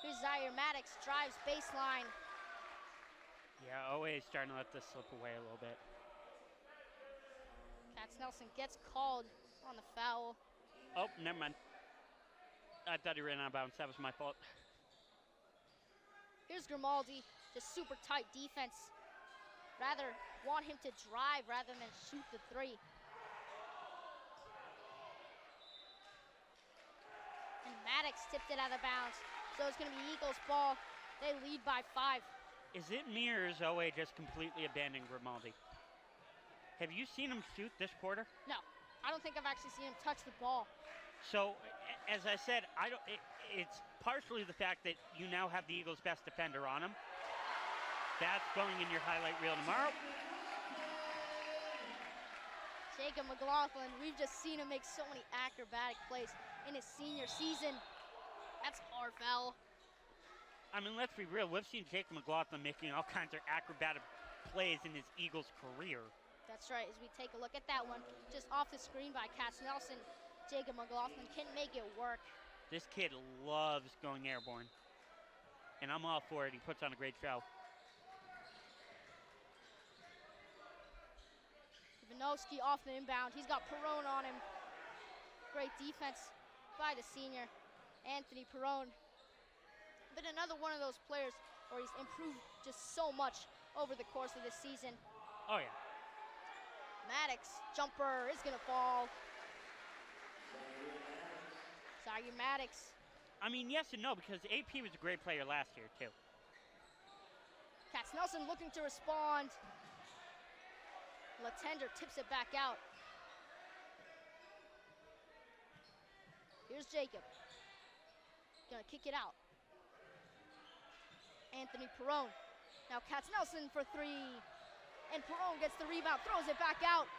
Here's Zaire Maddox, drives baseline. Yeah, OA is starting to let this slip away a little bit. Katz-Nelson gets called on the foul. Oh, never mind. I thought he ran out of bounds. That was my fault. Here's Grimaldi, just super tight defense. Rather want him to drive rather than shoot the three. And Maddox tipped it out of bounds. So it's going to be Eagles ball. They lead by 5. Is it me or is OA just completely abandoning Grimaldi? Have you seen him shoot this quarter? No, I don't think I've actually seen him touch the ball. So, as I said, it's partially the fact that you now have the Eagles' best defender on him. That's going in your highlight reel tomorrow. Jacob McLaughlin, we've just seen him make so many acrobatic plays in his senior season. That's Harfell. I mean, let's be real. We've seen Jacob McLaughlin making all kinds of acrobatic plays in his Eagles career. That's right, as we take a look at that one, just off the screen by Katz Nelson, Jacob McLaughlin can make it work. This kid loves going airborne, and I'm all for it. He puts on a great show. Ivanovsky off the inbound. He's got Perrone on him. Great defense by the senior, Anthony Perrone. Been another one of those players where he's improved just so much over the course of this season. Oh, yeah. Maddox, jumper is gonna fall. Sorry, Maddox. I mean, yes and no, because AP was a great player last year, too. Katz Nelson looking to respond. Latender tips it back out. Here's Jacob. Gonna kick it out. Anthony Perrone. Now Katz Nelson for 3. And Perrone gets the rebound, throws it back out.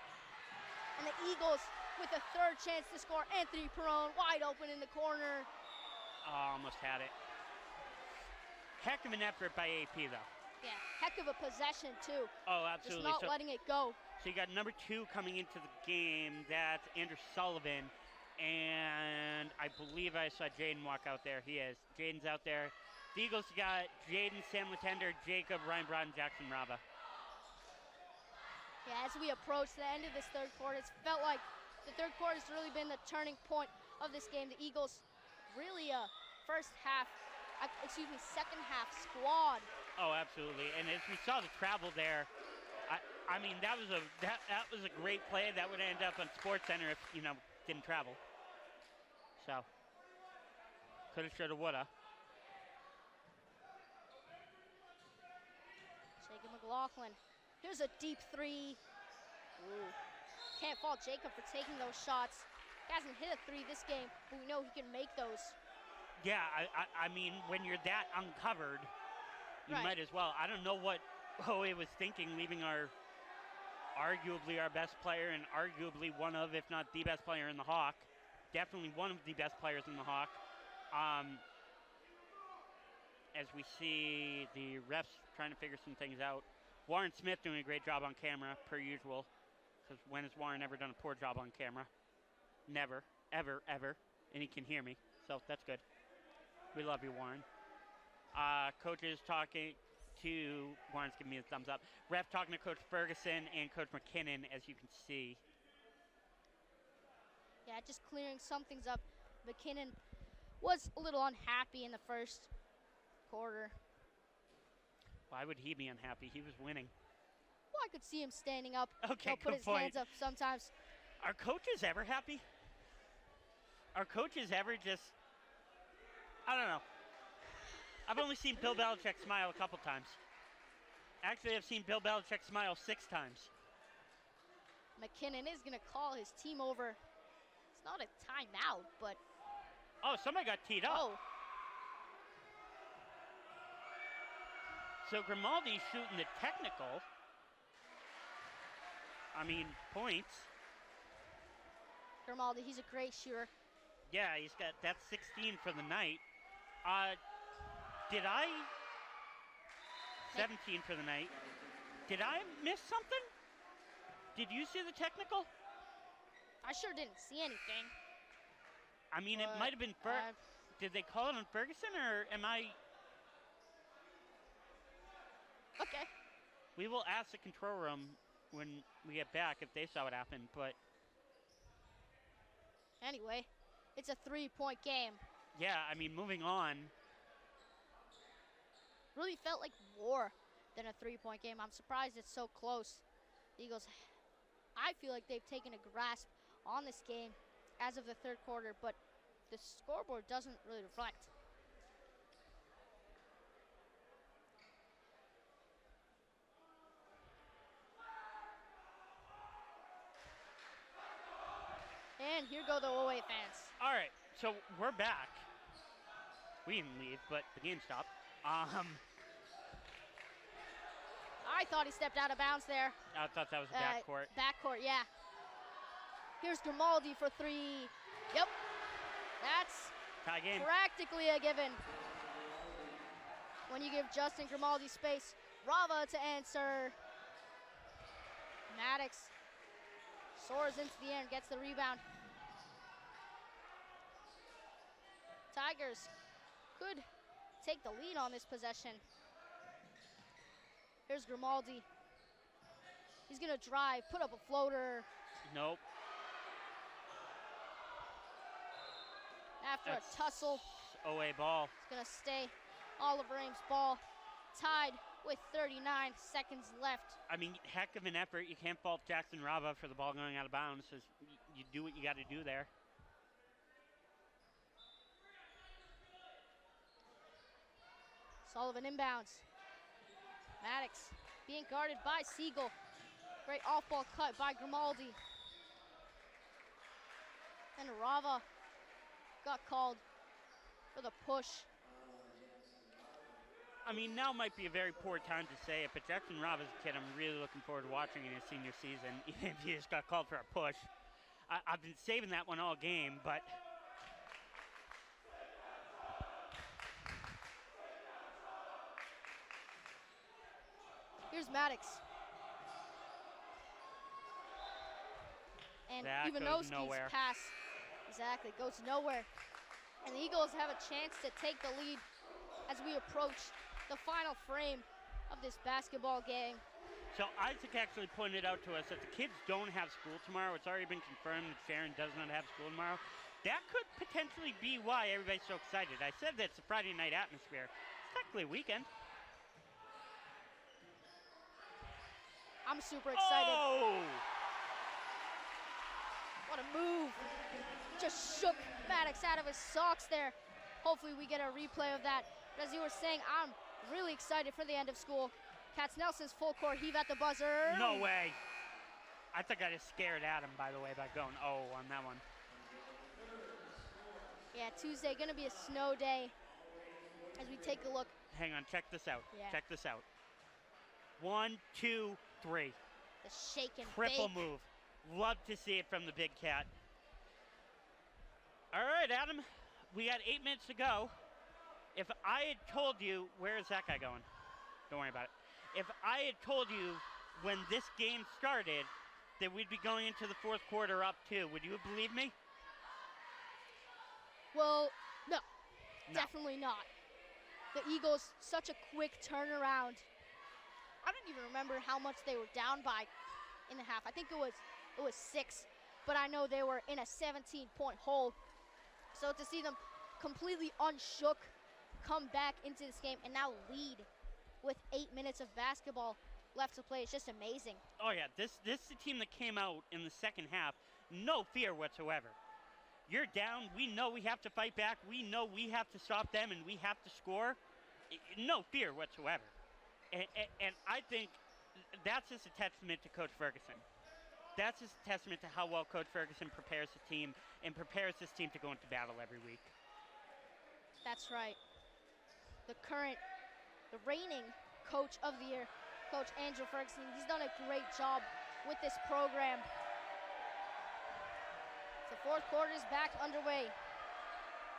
And the Eagles with a third chance to score. Anthony Perrone wide open in the corner. Oh, almost had it. Heck of an effort by AP, though. Yeah, heck of a possession, too. Oh, absolutely. Just not letting it go. So you got number 2 coming into the game. That's Andrew Sullivan. And I believe I saw Jaden walk out there. He is. Jaden's out there. The Eagles got Jaden, Sam Latender, Jacob, Ryan Brown, Jackson Rava. Yeah, as we approach the end of this third quarter, it's felt like the third quarter has really been the turning point of this game. The Eagles really second half squad. Oh, absolutely. And as we saw the travel there, I mean, that was a great play. That would end up on SportsCenter if, didn't travel. So, coulda, shoulda, woulda. Jacob McLaughlin. Here's a deep 3. Ooh. Can't fault Jacob for taking those shots. He hasn't hit a 3 this game, but we know he can make those. Yeah, I mean, when you're that uncovered, you Right. might as well. I don't know what OA was thinking, leaving arguably our best player and arguably one of, if not the best player in the Hawk. Definitely one of the best players in the Hawk. As we see the refs trying to figure some things out. Warren Smith doing a great job on camera, per usual. Because when has Warren ever done a poor job on camera? Never, ever, ever. And he can hear me, so that's good. We love you, Warren. Coach is talking to, Warren's giving me a thumbs up. Ref talking to Coach Ferguson and Coach McKinnon, as you can see. Yeah, just clearing some things up. McKinnon was a little unhappy in the first quarter. Why would he be unhappy? He was winning. Well, I could see him standing up. Okay, put good his point. hands up sometimes. Are coaches ever happy? Are coaches ever just, I don't know. I've only seen Bill Belichick smile a couple times. Actually, I've seen Bill Belichick smile 6 times. McKinnon is going to call his team over. It's not a timeout, but... Oh, somebody got teed up. Oh, So Grimaldi's shooting the technical. I mean, points. Grimaldi, he's a great shooter. Yeah, that's 16 for the night. 17 for the night. Did I miss something? Did you see the technical? I sure didn't see anything. I mean, it But, might have been did they call it on Ferguson, or am I? Okay. We will ask the control room when we get back if they saw what happened, but Anyway, it's a 3-point game. Yeah, I mean, moving on. Really felt like more than a 3-point game. I'm surprised it's so close. The Eagles, I feel like they've taken a grasp on this game as of the third quarter, but the scoreboard doesn't really reflect. And here go the OA fans. All right, so we're back. We didn't leave, but the game stopped. I thought he stepped out of bounds there. I thought that was a backcourt. Backcourt, yeah. Here's Grimaldi for 3. Yep, that's Tie game. practically a given. When you give Justin Grimaldi space, Rava to answer. Maddox soars into the air and gets the rebound. Tigers could take the lead on this possession. Here's Grimaldi. He's gonna drive, put up a floater. Nope. After That's a tussle, OA ball. it's gonna stay Oliver Ames ball. Tied with 39 seconds left. I mean, heck of an effort. You can't fault Jackson Rava for the ball going out of bounds. You do what you got to do there. Sullivan inbounds. Maddox being guarded by Siegel. Great off-ball cut by Grimaldi. And Rava got called for the push. I mean, now might be a very poor time to say it, but Jackson Rava's a kid I'm really looking forward to watching in his senior season, even if he just got called for a push. I've been saving that one all game, but Here's Maddox. And That goes Ivanovsky's nowhere. pass, exactly, goes nowhere. And the Eagles have a chance to take the lead as we approach the final frame of this basketball game. so Isaac actually pointed out to us that the kids don't have school tomorrow. It's already been confirmed that Sharon does not have school tomorrow. That could potentially be why everybody's so excited. I said that it's a Friday night atmosphere. It's technically a weekend. I'm super excited. Oh! What a move. Just shook Maddox out of his socks there. Hopefully we get a replay of that. But as you were saying, I'm really excited for the end of school. Katz Nelson's full court heave at the buzzer. No way. I think I just scared Adam, by the way, by going on that one. Yeah, Tuesday gonna be a snow day. As we take a look. Hang on, check this out. Yeah. Check this out. 1, 2, 3. The shake and Triple bake. move. Love to see it from the big cat. All right, Adam. We got 8 minutes to go. If I had told you, where is that guy going? Don't worry about it. If I had told you when this game started that we'd be going into the fourth quarter up 2, would you have believed me? Well, no, No. definitely not. The Eagles, such a quick turnaround. I don't even remember how much they were down by in the half. I think it was 6, but I know they were in a 17-point hole. So to see them completely unshook, come back into this game and now lead with 8 minutes of basketball left to play is just amazing. Oh yeah, this is the team that came out in the second half, no fear whatsoever. You're down, we know we have to fight back, we know we have to stop them and we have to score. No fear whatsoever. And I think that's just a testament to Coach Ferguson. That's just a testament to how well Coach Ferguson prepares the team and prepares this team to go into battle every week. That's right. The reigning coach of the year, Coach Andrew Ferguson, he's done a great job with this program. The fourth quarter is back underway.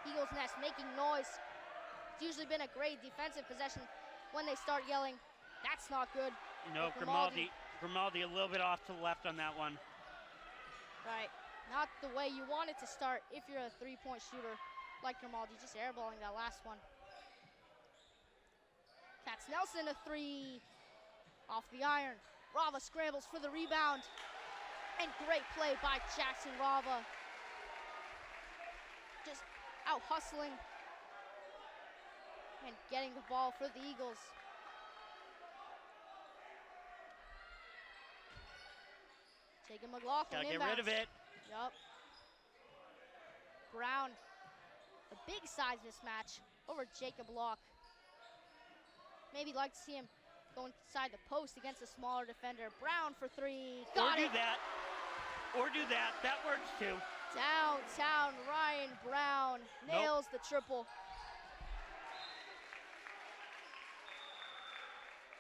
Eagles Nest making noise. It's usually been a great defensive possession when they start yelling. That's not good. No, But Grimaldi a little bit off to the left on that one. Right. Not the way you want it to start if you're a three-point shooter like Grimaldi, just airballing that last one. Katz Nelson a 3 off the iron. Rava scrambles for the rebound. And great play by Jackson Rava. out hustling and getting the ball for the Eagles. Jacob McLaughlin Gotta get inbounds. rid of it. Yup. Brown, a big size mismatch over Jacob Locke. Maybe like to see him go inside the post against a smaller defender. Brown for three. Got Or it. do that. Or do that. That works too. Downtown Ryan Brown nails the triple.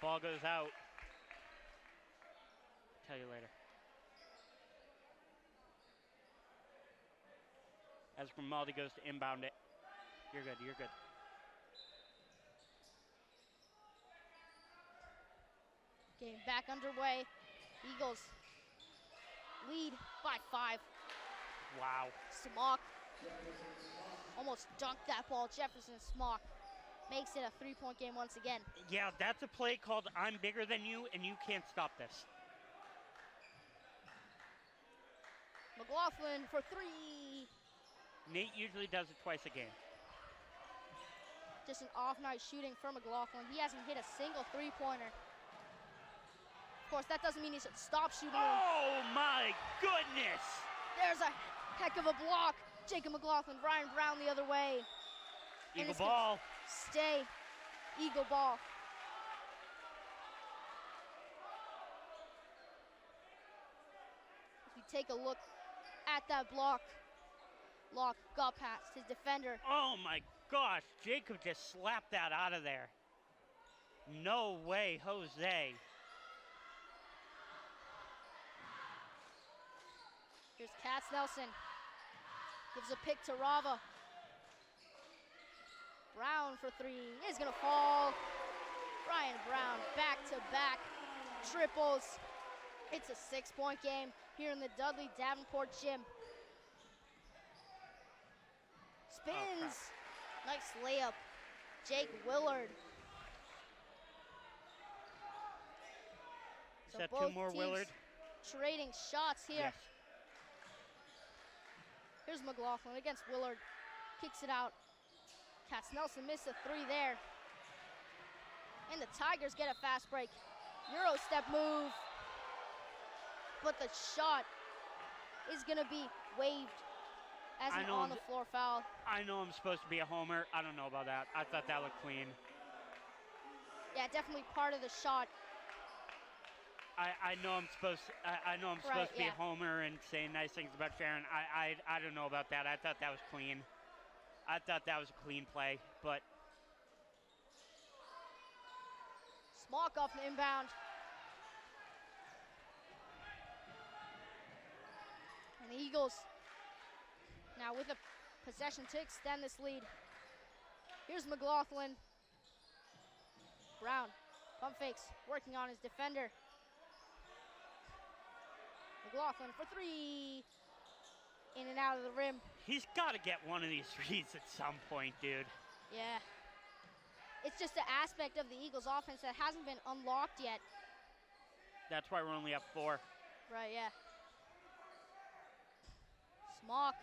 Ball goes out. Tell you later. As Grimaldi goes to inbound it. You're good, you're good. Game back underway. Eagles lead by 5. Wow. Smock almost dunked that ball. Jefferson Smock makes it a 3-point game once again. Yeah, that's a play called I'm bigger than you and you can't stop this. McLaughlin for 3. Nate usually does it twice a game. Just an off night shooting for McLaughlin. He hasn't hit a single 3-pointer. Of course, that doesn't mean he should stop shooting. Oh my goodness! There's a heck of a block. Jacob McLaughlin, Ryan Brown the other way. And Eagle it's gonna ball. Stay. Eagle ball. If we take a look at that block, Locke got past his defender. Oh my gosh, Jacob just slapped that out of there. No way, Jose. Here's Katz Nelson. Gives a pick to Rava. Brown for 3 is gonna fall. Ryan Brown back-to-back triples. It's a 6-point game here in the Dudley Davenport gym. Spins. Nice layup. Jake Willard. Is So that both 2 more teams Willard? Trading shots here. Yes. Here's McLaughlin against Willard. Kicks it out. Katz Nelson missed a 3 there. And the Tigers get a fast break. Euro step move. But the shot is gonna be waived as an on the floor foul. I know I'm supposed to be a homer. I don't know about that. I thought that looked clean. Yeah, definitely part of the shot. I know I'm supposed to be yeah. a homer and say nice things about Sharon. I don't know about that. I thought that was clean. I thought that was a clean play, but Smock off the inbound. And the Eagles now with a possession to extend this lead. Here's McLaughlin. Brown, pump fakes, working on his defender. McLaughlin for 3. In and out of the rim. he's got to get one of these reads at some point, dude. Yeah. It's just an aspect of the Eagles offense that hasn't been unlocked yet. That's why we're only up 4. Right, yeah. Smock.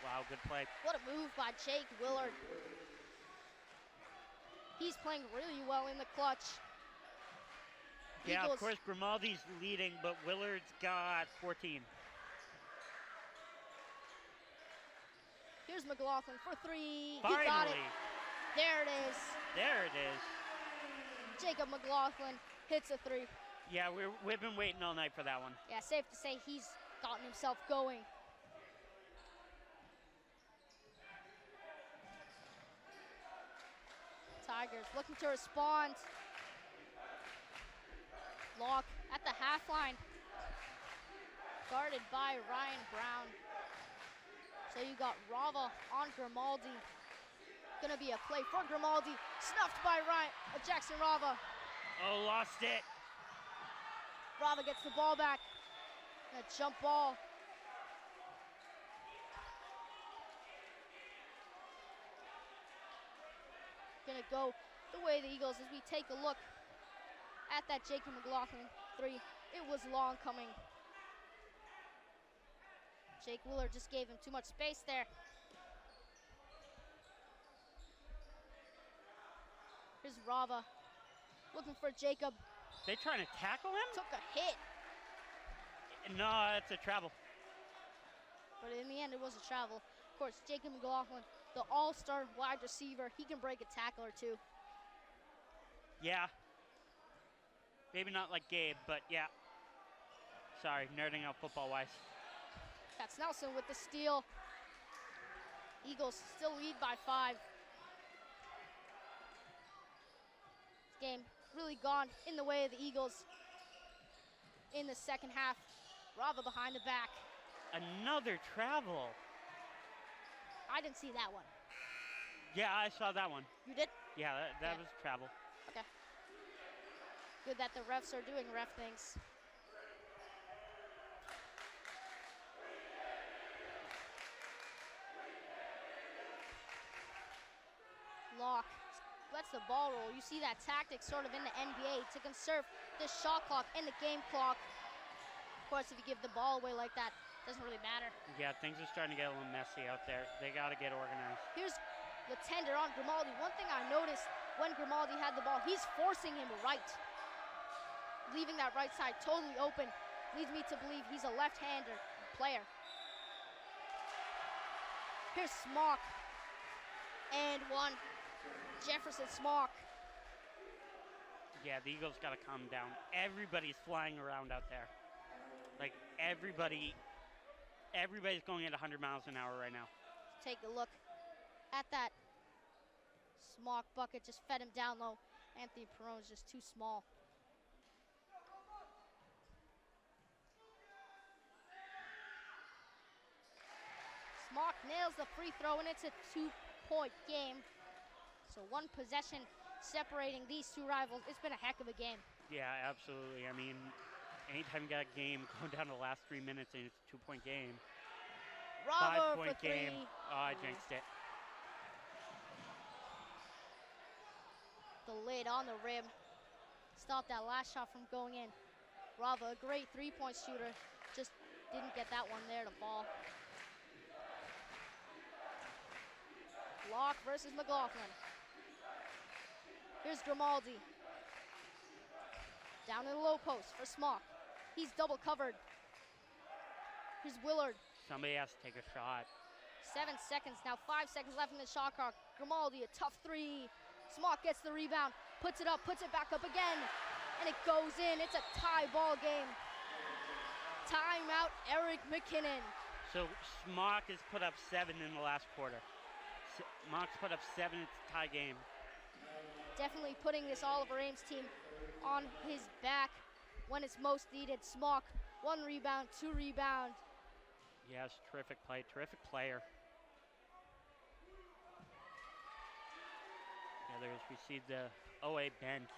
Wow, good play. What a move by Jake Willard. He's playing really well in the clutch. Yeah, Eagles. of course, Grimaldi's leading, but Willard's got 14. Here's McLaughlin for 3. Finally. He got it. There it is. There it is. Jacob McLaughlin hits a 3. Yeah, we've been waiting all night for that one. Yeah, safe to say he's gotten himself going. Tigers looking to respond. Locke at the half line. Guarded by Ryan Brown. So you got Rava on Grimaldi. Gonna be a play for Grimaldi. Snuffed by Jackson Rava. Oh, lost it. Rava gets the ball back. A jump ball. Gonna go the way of the Eagles as we take a look at that Jacob McLaughlin 3. It was long coming. Jake Wheeler just gave him too much space there. Here's Rava looking for Jacob. They trying to tackle him? Took a hit, No, it's a travel. but in the end it was a travel. Of course, Jacob McLaughlin, the all-star wide receiver, he can break a tackle or two. Yeah. Maybe not like Gabe, but yeah. Sorry, nerding out football-wise. That's Nelson with the steal. Eagles still lead by 5. This game really gone in the way of the Eagles in the second half. Rava behind the back. Another travel. I didn't see that one. Yeah, I saw that one. You did? Yeah, that Yeah. was travel. Okay. Good that the refs are doing ref things. Locke lets the ball roll. You see that tactic sort of in the NBA to conserve the shot clock and the game clock. Of course, if you give the ball away like that, doesn't really matter. Yeah, things are starting to get a little messy out there. They got to get organized. Here's the tender on Grimaldi. One thing I noticed when Grimaldi had the ball, he's forcing him right. Leaving that right side totally open leads me to believe he's a left-hander player. Here's Smock. And one. Jefferson Smock. Yeah, the Eagles got to calm down. Everybody's flying around out there. Like, everybody's going at 100 miles an hour right now. Take a look at that Smock bucket. Just fed him down low. Anthony Perone's just too small. Smock nails the free throw, and it's a 2-point game. So one possession separating these two rivals. It's been a heck of a game. Yeah, absolutely. I mean, anytime you got a game going down to the last 3 minutes and it's a 2-point game. Rava for 5-point 3. game. Oh, I jinxed it. The lid on the rim. Stopped that last shot from going in. Rava, a great 3-point shooter. Just didn't get that one there to fall. Locke versus McLaughlin. Here's Grimaldi. Down in the low post for Smock. He's double covered. Here's Willard. Somebody has to take a shot. 7 seconds now, 5 seconds left in the shot clock. Grimaldi, a tough 3. Smock gets the rebound, puts it up, puts it back up again, and it goes in. It's a tie ball game. Timeout, Eric McKinnon. So Smock has put up 7 in the last quarter. Smock's put up 7, it's a tie game. Definitely putting this Oliver Ames team on his back when it's most needed. Smock, 1 rebound, 2 rebound. Yes, terrific play, terrific player. Yeah, we see the OA bent.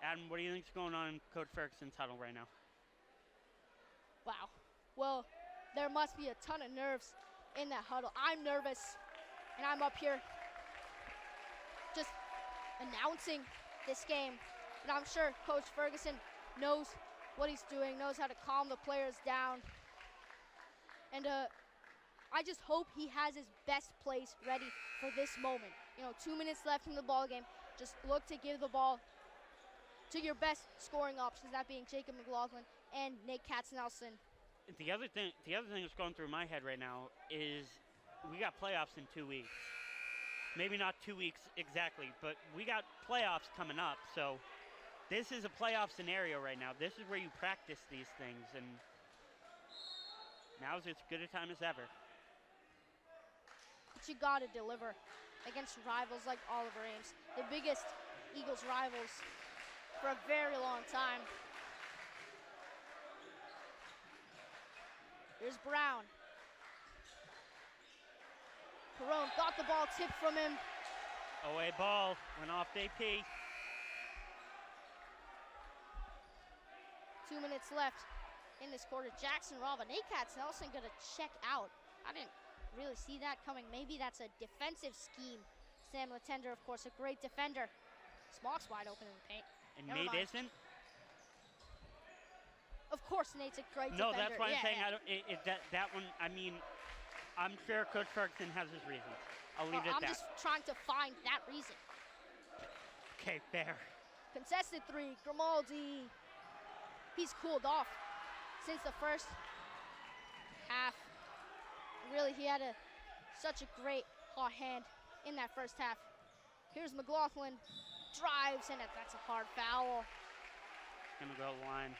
Adam, what do you think's going on in Coach Ferguson's huddle right now? Wow. Well, there must be a ton of nerves in that huddle. I'm nervous, and I'm up here just announcing this game. But I'm sure Coach Ferguson knows what he's doing, knows how to calm the players down. And I just hope he has his best plays ready for this moment. 2 minutes left in the ball game. Just look to give the ball to your best scoring options, that being Jacob McLaughlin and Nate Katz-Nelson. The other thing that's going through my head right now is we got playoffs in 2 weeks. Maybe not 2 weeks exactly, but we got playoffs coming up. So this is a playoff scenario right now. This is where you practice these things, and now's as good a time as ever. But you got to deliver against rivals like Oliver Ames, the biggest Eagles rivals for a very long time. Here's Brown. Perone got the ball tipped from him. OA ball went off AP. 2 minutes left in this quarter. Jackson Rava, Nate Katz-Nelson gonna check out. I didn't really see that coming. Maybe that's a defensive scheme. Sam Latender, of course, a great defender. Smock's wide open in the paint. And Never Nate mind. isn't? Of course, Nate's a great No, defender. that's why I'm Yeah, saying yeah. that one. I mean, I'm sure Coach Ferguson has his reasons. I'll leave it at I'm that. just trying to find that reason. Okay, fair. Contested three, Grimaldi. He's cooled off since the first half. Really, he had such a great hot hand in that first half. Here's McLaughlin, drives, and that's a hard foul. Gonna go line.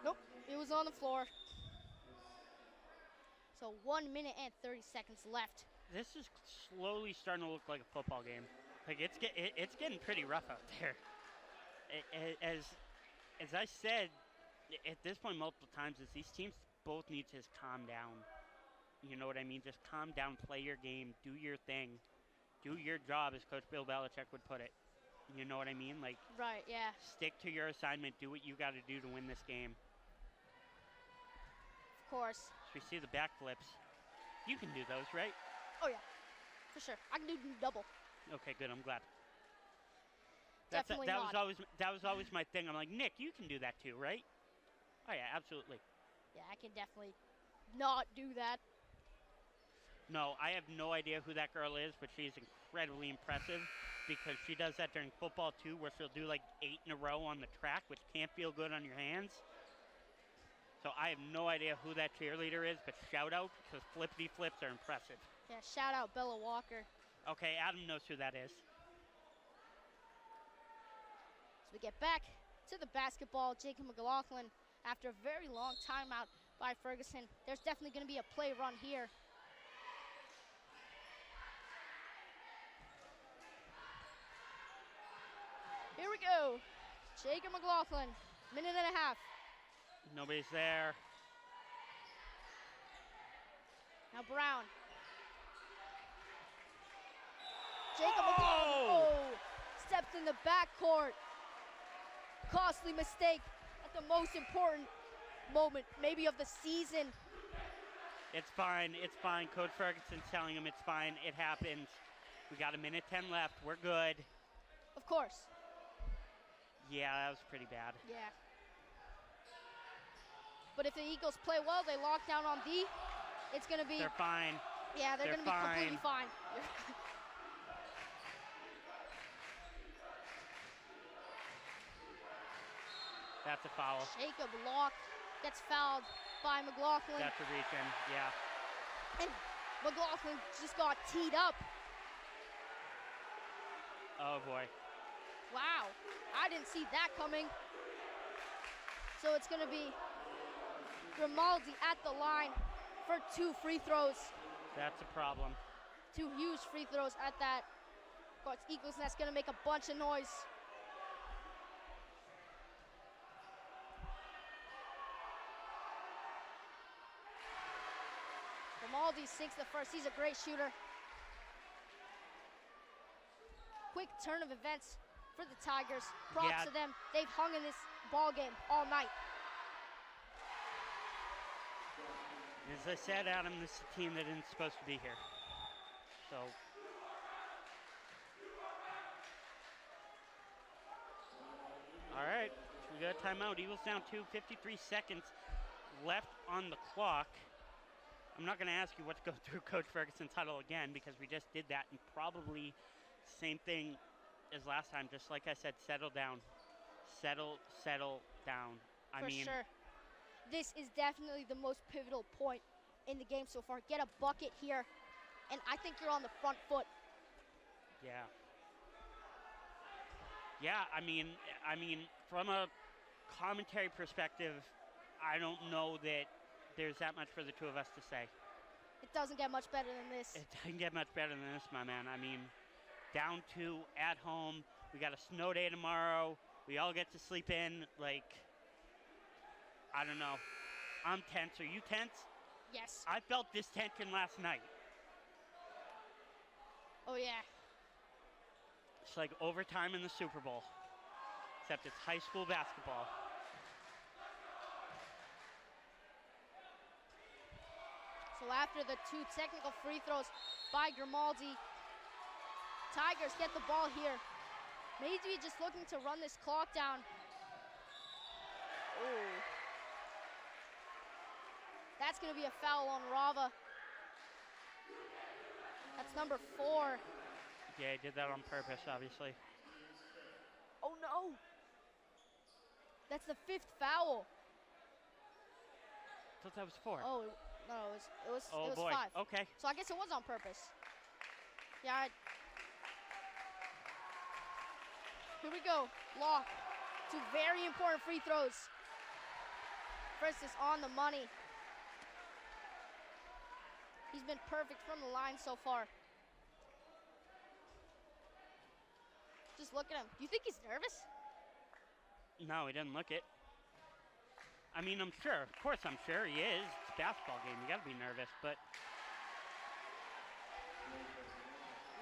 Nope, it was on the floor. So 1 minute and 30 seconds left. This is slowly starting to look like a football game. Like it's getting pretty rough out there. As I said at this point multiple times, is these teams both need to just calm down. You know what I mean? Just calm down, play your game, do your thing, do your job, as Coach Bill Belichick would put it. You know what I mean? Like, Right, yeah. stick to your assignment, do what you got to do to win this game. Of course. So we see the backflips. You can do those, right? Oh, yeah, for sure. I can do double. Okay, good. I'm glad. Definitely that not. was always my thing. I'm like, Nick, you can do that too, right? Oh yeah, absolutely. Yeah, I can definitely not do that. No, I have no idea who that girl is, but she's incredibly impressive because she does that during football too, where she'll do like 8 in a row on the track, which can't feel good on your hands. So I have no idea who that cheerleader is, but shout out because flippity flips are impressive. Yeah, shout out Bella Walker. Okay, Adam knows who that is. So we get back to the basketball. Jacob McLaughlin, after a very long timeout by Ferguson, there's definitely going to be a play run here. Here we go. Jacob McLaughlin, minute and a half. Nobody's there. Now Brown. Jacob McLaughlin, oh, steps in the backcourt. Costly mistake at the most important moment, maybe of the season. It's fine. It's fine. Coach Ferguson's telling him it's fine. It happens. We got a minute 10 left. We're good. Of course. Yeah, that was pretty bad. Yeah. But if the Eagles play well, they lock down on D, it's going to be... They're fine. Yeah, they're going to be completely fine. That's a foul. Jacob Locke gets fouled by McLaughlin. That's a reach in, yeah. And McLaughlin just got teed up. Oh, boy. Wow, I didn't see that coming. So it's going to be Grimaldi at the line for 2 free throws. That's a problem. 2 huge free throws at that. Of course, Eagles, and that's going to make a bunch of noise. Grimaldi sinks the first. He's a great shooter. Quick turn of events for the Tigers. Props to them. They've hung in this ball game all night. As I said, Adam, this is a team that isn't supposed to be here. So. All right, we got a timeout. Eagles down 2, 53 seconds left on the clock. I'm not going to ask you what to go through Coach Ferguson's huddle again because we just did that, and probably same thing as last time. Just like I said, settle down. Settle down. I mean, for sure. This is definitely the most pivotal point in the game so far. Get a bucket here, and I think you're on the front foot. Yeah. Yeah, I mean, from a commentary perspective, I don't know that there's that much for the two of us to say. It doesn't get much better than this. It doesn't get much better than this, my man. I mean, down 2 at home. We got a snow day tomorrow. We all get to sleep in. Like, I don't know. I'm tense. Are you tense? Yes. I felt this tension last night. Oh, yeah. It's like overtime in the Super Bowl, except it's high school basketball. So after the 2 technical free throws by Grimaldi, Tigers get the ball here Maybe just looking to run this clock down. Oh. That's going to be a foul on Rava. That's number 4. Yeah, he did that on purpose, obviously. Oh no! That's the 5th foul. I thought that was 4. Oh, no, it was Oh, boy. 5. Okay. So I guess it was on purpose. Yeah. Here we go. Lock. 2 very important free throws. First is on the money. He's been perfect from the line so far. Just look at him. Do you think he's nervous? No, he didn't look it. I mean, I'm sure. Of course I'm sure he is. It's a basketball game. You got to be nervous, but...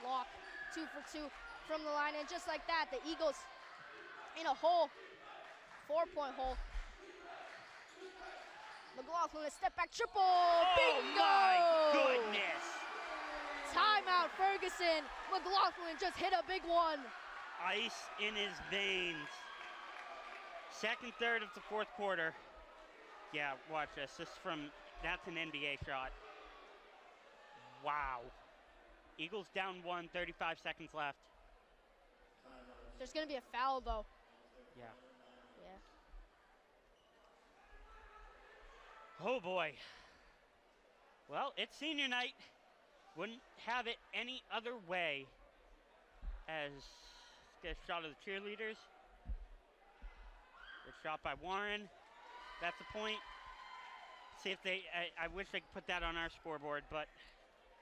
Lock. 2 for 2 from the line. And just like that, the Eagles in a hole. 4-point hole. McLaughlin, a step back triple. Bingo! My goodness! Timeout, Ferguson. McLaughlin just hit a big one. Ice in his veins. Second third of the 4th quarter. Yeah, watch this. This is from, that's an NBA shot. Wow. Eagles down 1, 35 seconds left. There's going to be a foul, though. Yeah. Yeah. Oh boy. Well, it's senior night. Wouldn't have it any other way. As get a shot of the cheerleaders. Good shot by Warren. That's a point. See if they, I wish they could put that on our scoreboard, but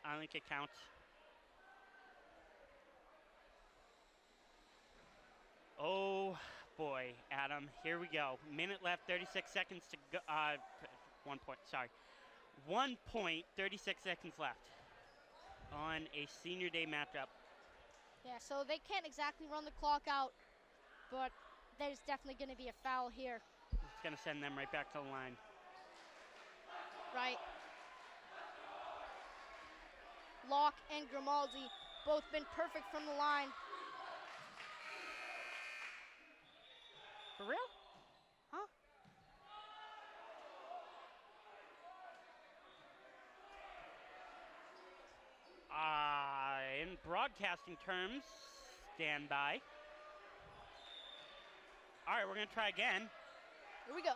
I don't think it counts. Oh boy, Adam, here we go. Minute left, 36 seconds to go. 1 point, sorry. 1 point, 36 seconds left on a senior day matchup. Yeah, so they can't exactly run the clock out, but there's definitely going to be a foul here. It's going to send them right back to the line. Right. Locke and Grimaldi both been perfect from the line. For real? Huh? In broadcasting terms, stand by. All right, we're going to try again. Here we go.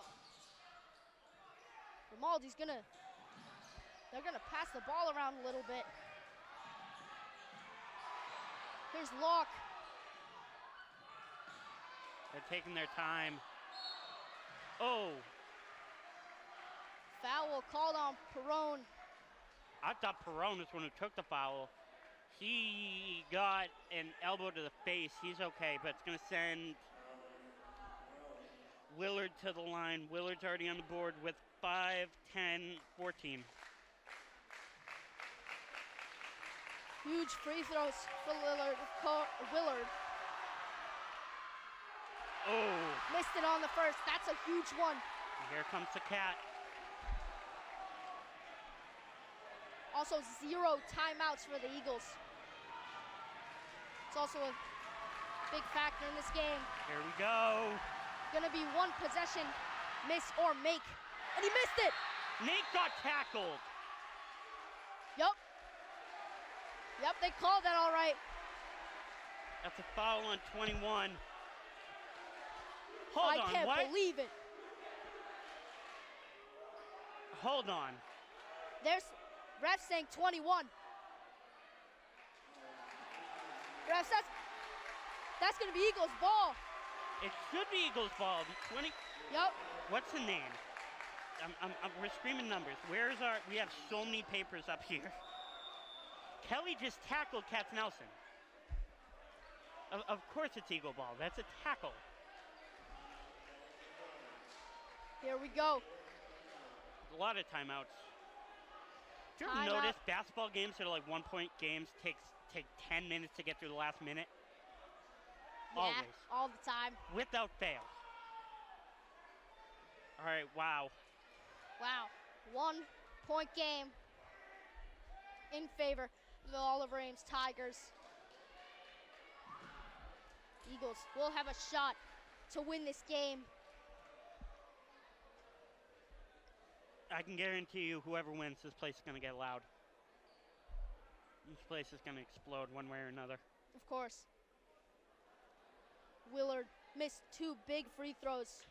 Grimaldi's gonna, they're gonna pass the ball around a little bit. Here's Locke. They're taking their time. Oh, Foul called on Perone. I thought Perone was the one who took the foul. He got an elbow to the face. He's okay, but it's going to send Willard to the line. Willard's already on the board with 5, 10, 14. Huge free throws for Willard. Oh, Missed it on the first. That's a huge one. here comes the cat. Also 0 timeouts for the Eagles. It's also a big factor in this game. Here we go. Gonna be 1 possession, miss or make. And he missed it! Nate got tackled. Yup, they called that all right. That's a foul on 21. I Hold on, can't what? believe it. Hold on. There's ref saying 21. Refs, that's gonna be Eagles ball. It should be Eagles ball. 20. Yup. What's the name? We're screaming numbers. Where's our? We have so many papers up here. Kelly just tackled Katz-Nelson. Of course it's Eagle ball. That's a tackle. Here we go. A lot of timeouts. Did you ever Timeout. notice basketball games that are like 1-point games take 10 minutes to get through the last minute? Yeah, Always. all the time. Without fail. All right, wow. Wow. 1-point game in favor of the Oliver Ames Tigers. Eagles will have a shot to win this game. I can guarantee you, whoever wins, this place is going to get loud. This place is going to explode one way or another. Of course. Willard missed 2 big free throws.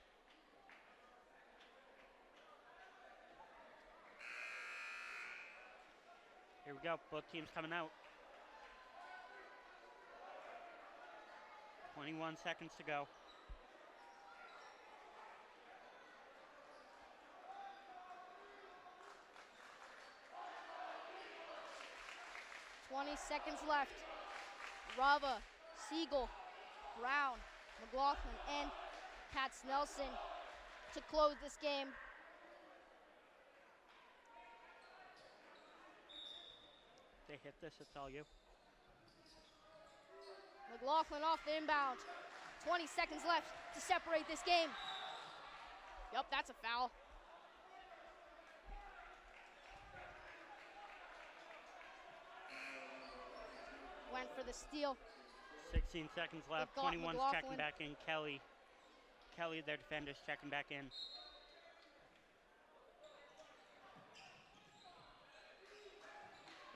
Here we go. Both teams coming out. 21 seconds to go. Seconds left. Rava, Siegel, Brown, McLaughlin, and Katz-Nelson to close this game. They hit this, it's all you. McLaughlin off the inbound. 20 seconds left to separate this game. Yup, that's a foul. Went for the steal. 16 seconds left. 21's checking McLaughlin. back in. Kelly, their defender's checking back in.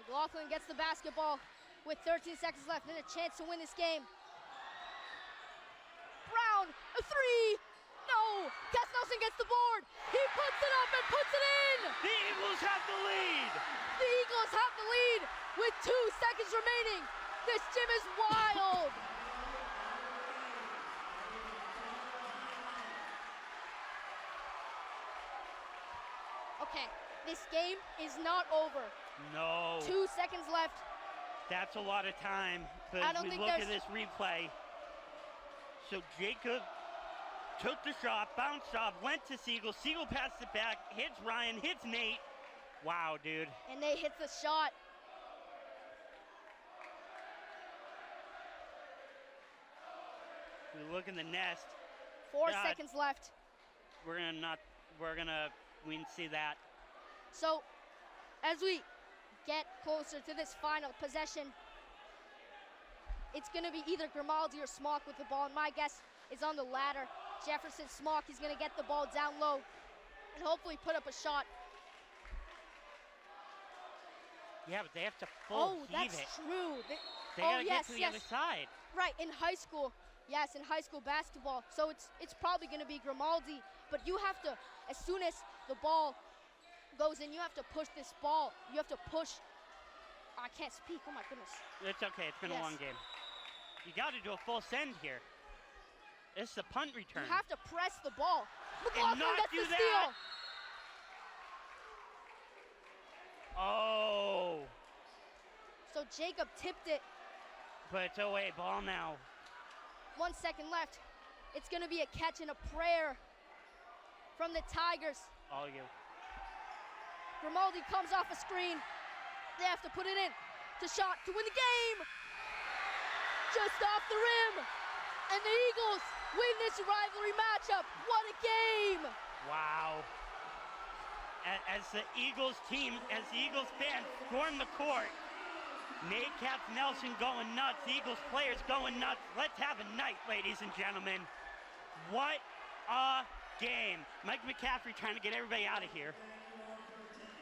McLaughlin gets the basketball with 13 seconds left and a chance to win this game. Brown, a 3. No, Katz-Nelson gets the board. He puts it up and puts it in. The Eagles have the lead. The Eagles have the lead with 2 seconds remaining. This gym is wild. Okay, this game is not over. No. 2 seconds left. That's a lot of time. But I don't we think look at there's- this replay. So Jacob took the shot, bounced off, went to Siegel. Siegel passed it back, hits Ryan, hits Nate. Wow, dude. And they hit the shot. We look in the nest. 4 God. seconds left. We didn't see that. So, as we get closer to this final possession, it's going to be either Grimaldi or Smock with the ball. And my guess is on the latter. Jefferson Smock, he's going to get the ball down low and hopefully put up a shot. Yeah, but they have to full heave that's it. true. They gotta get to the other side. Right, in high school. Yes, in high school basketball. So it's probably going to be Grimaldi. But you have to, as soon as the ball goes in, you have to push this ball. You have to push. I can't speak. Oh, my goodness. It's okay. It's been a long game. You got to do a full send here. This is a punt return. You have to press the ball. And McLaughlin not gets do the steal. that. Oh. So Jacob tipped it. But it's away. Ball now. 1 second left. It's going to be a catch and a prayer from the Tigers. All you. Grimaldi comes off a screen. They have to put it in to shot to win the game. Just off the rim. And the Eagles win this rivalry matchup. What a game. Wow. As the Eagles team, as the Eagles fans storm the court, Nate Katz-Nelson going nuts, the Eagles players going nuts. Let's have a night, ladies and gentlemen. What a game. Mike McCaffrey trying to get everybody out of here.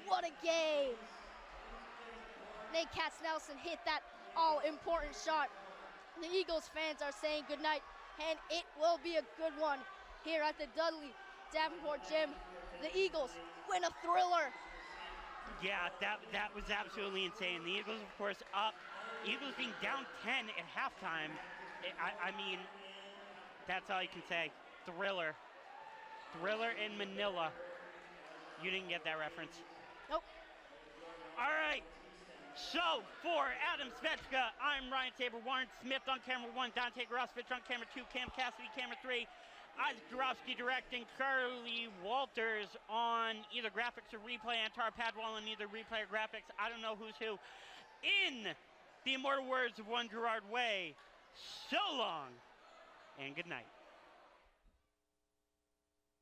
What a game. Nate Katz-Nelson hit that all-important shot. The Eagles fans are saying goodnight, and it will be a good one here at the Dudley Davenport Gym. The Eagles win a thriller. Yeah, that was absolutely insane. The Eagles, of course, up. Eagles being down 10 at halftime. I mean, that's all you can say. Thriller. Thriller in Manila. You didn't get that reference. Nope. All right. So, for Adam Svechka, I'm Ryan Tabor, Warren Smith on camera 1, Dante Grosvich on camera 2, Cam Cassidy camera 3, Isaac Jarofsky directing, Carly Walters on either graphics or replay, Antar Padwell on either replay or graphics. I don't know who's who. In the immortal words of one Gerard Way, so long and good night.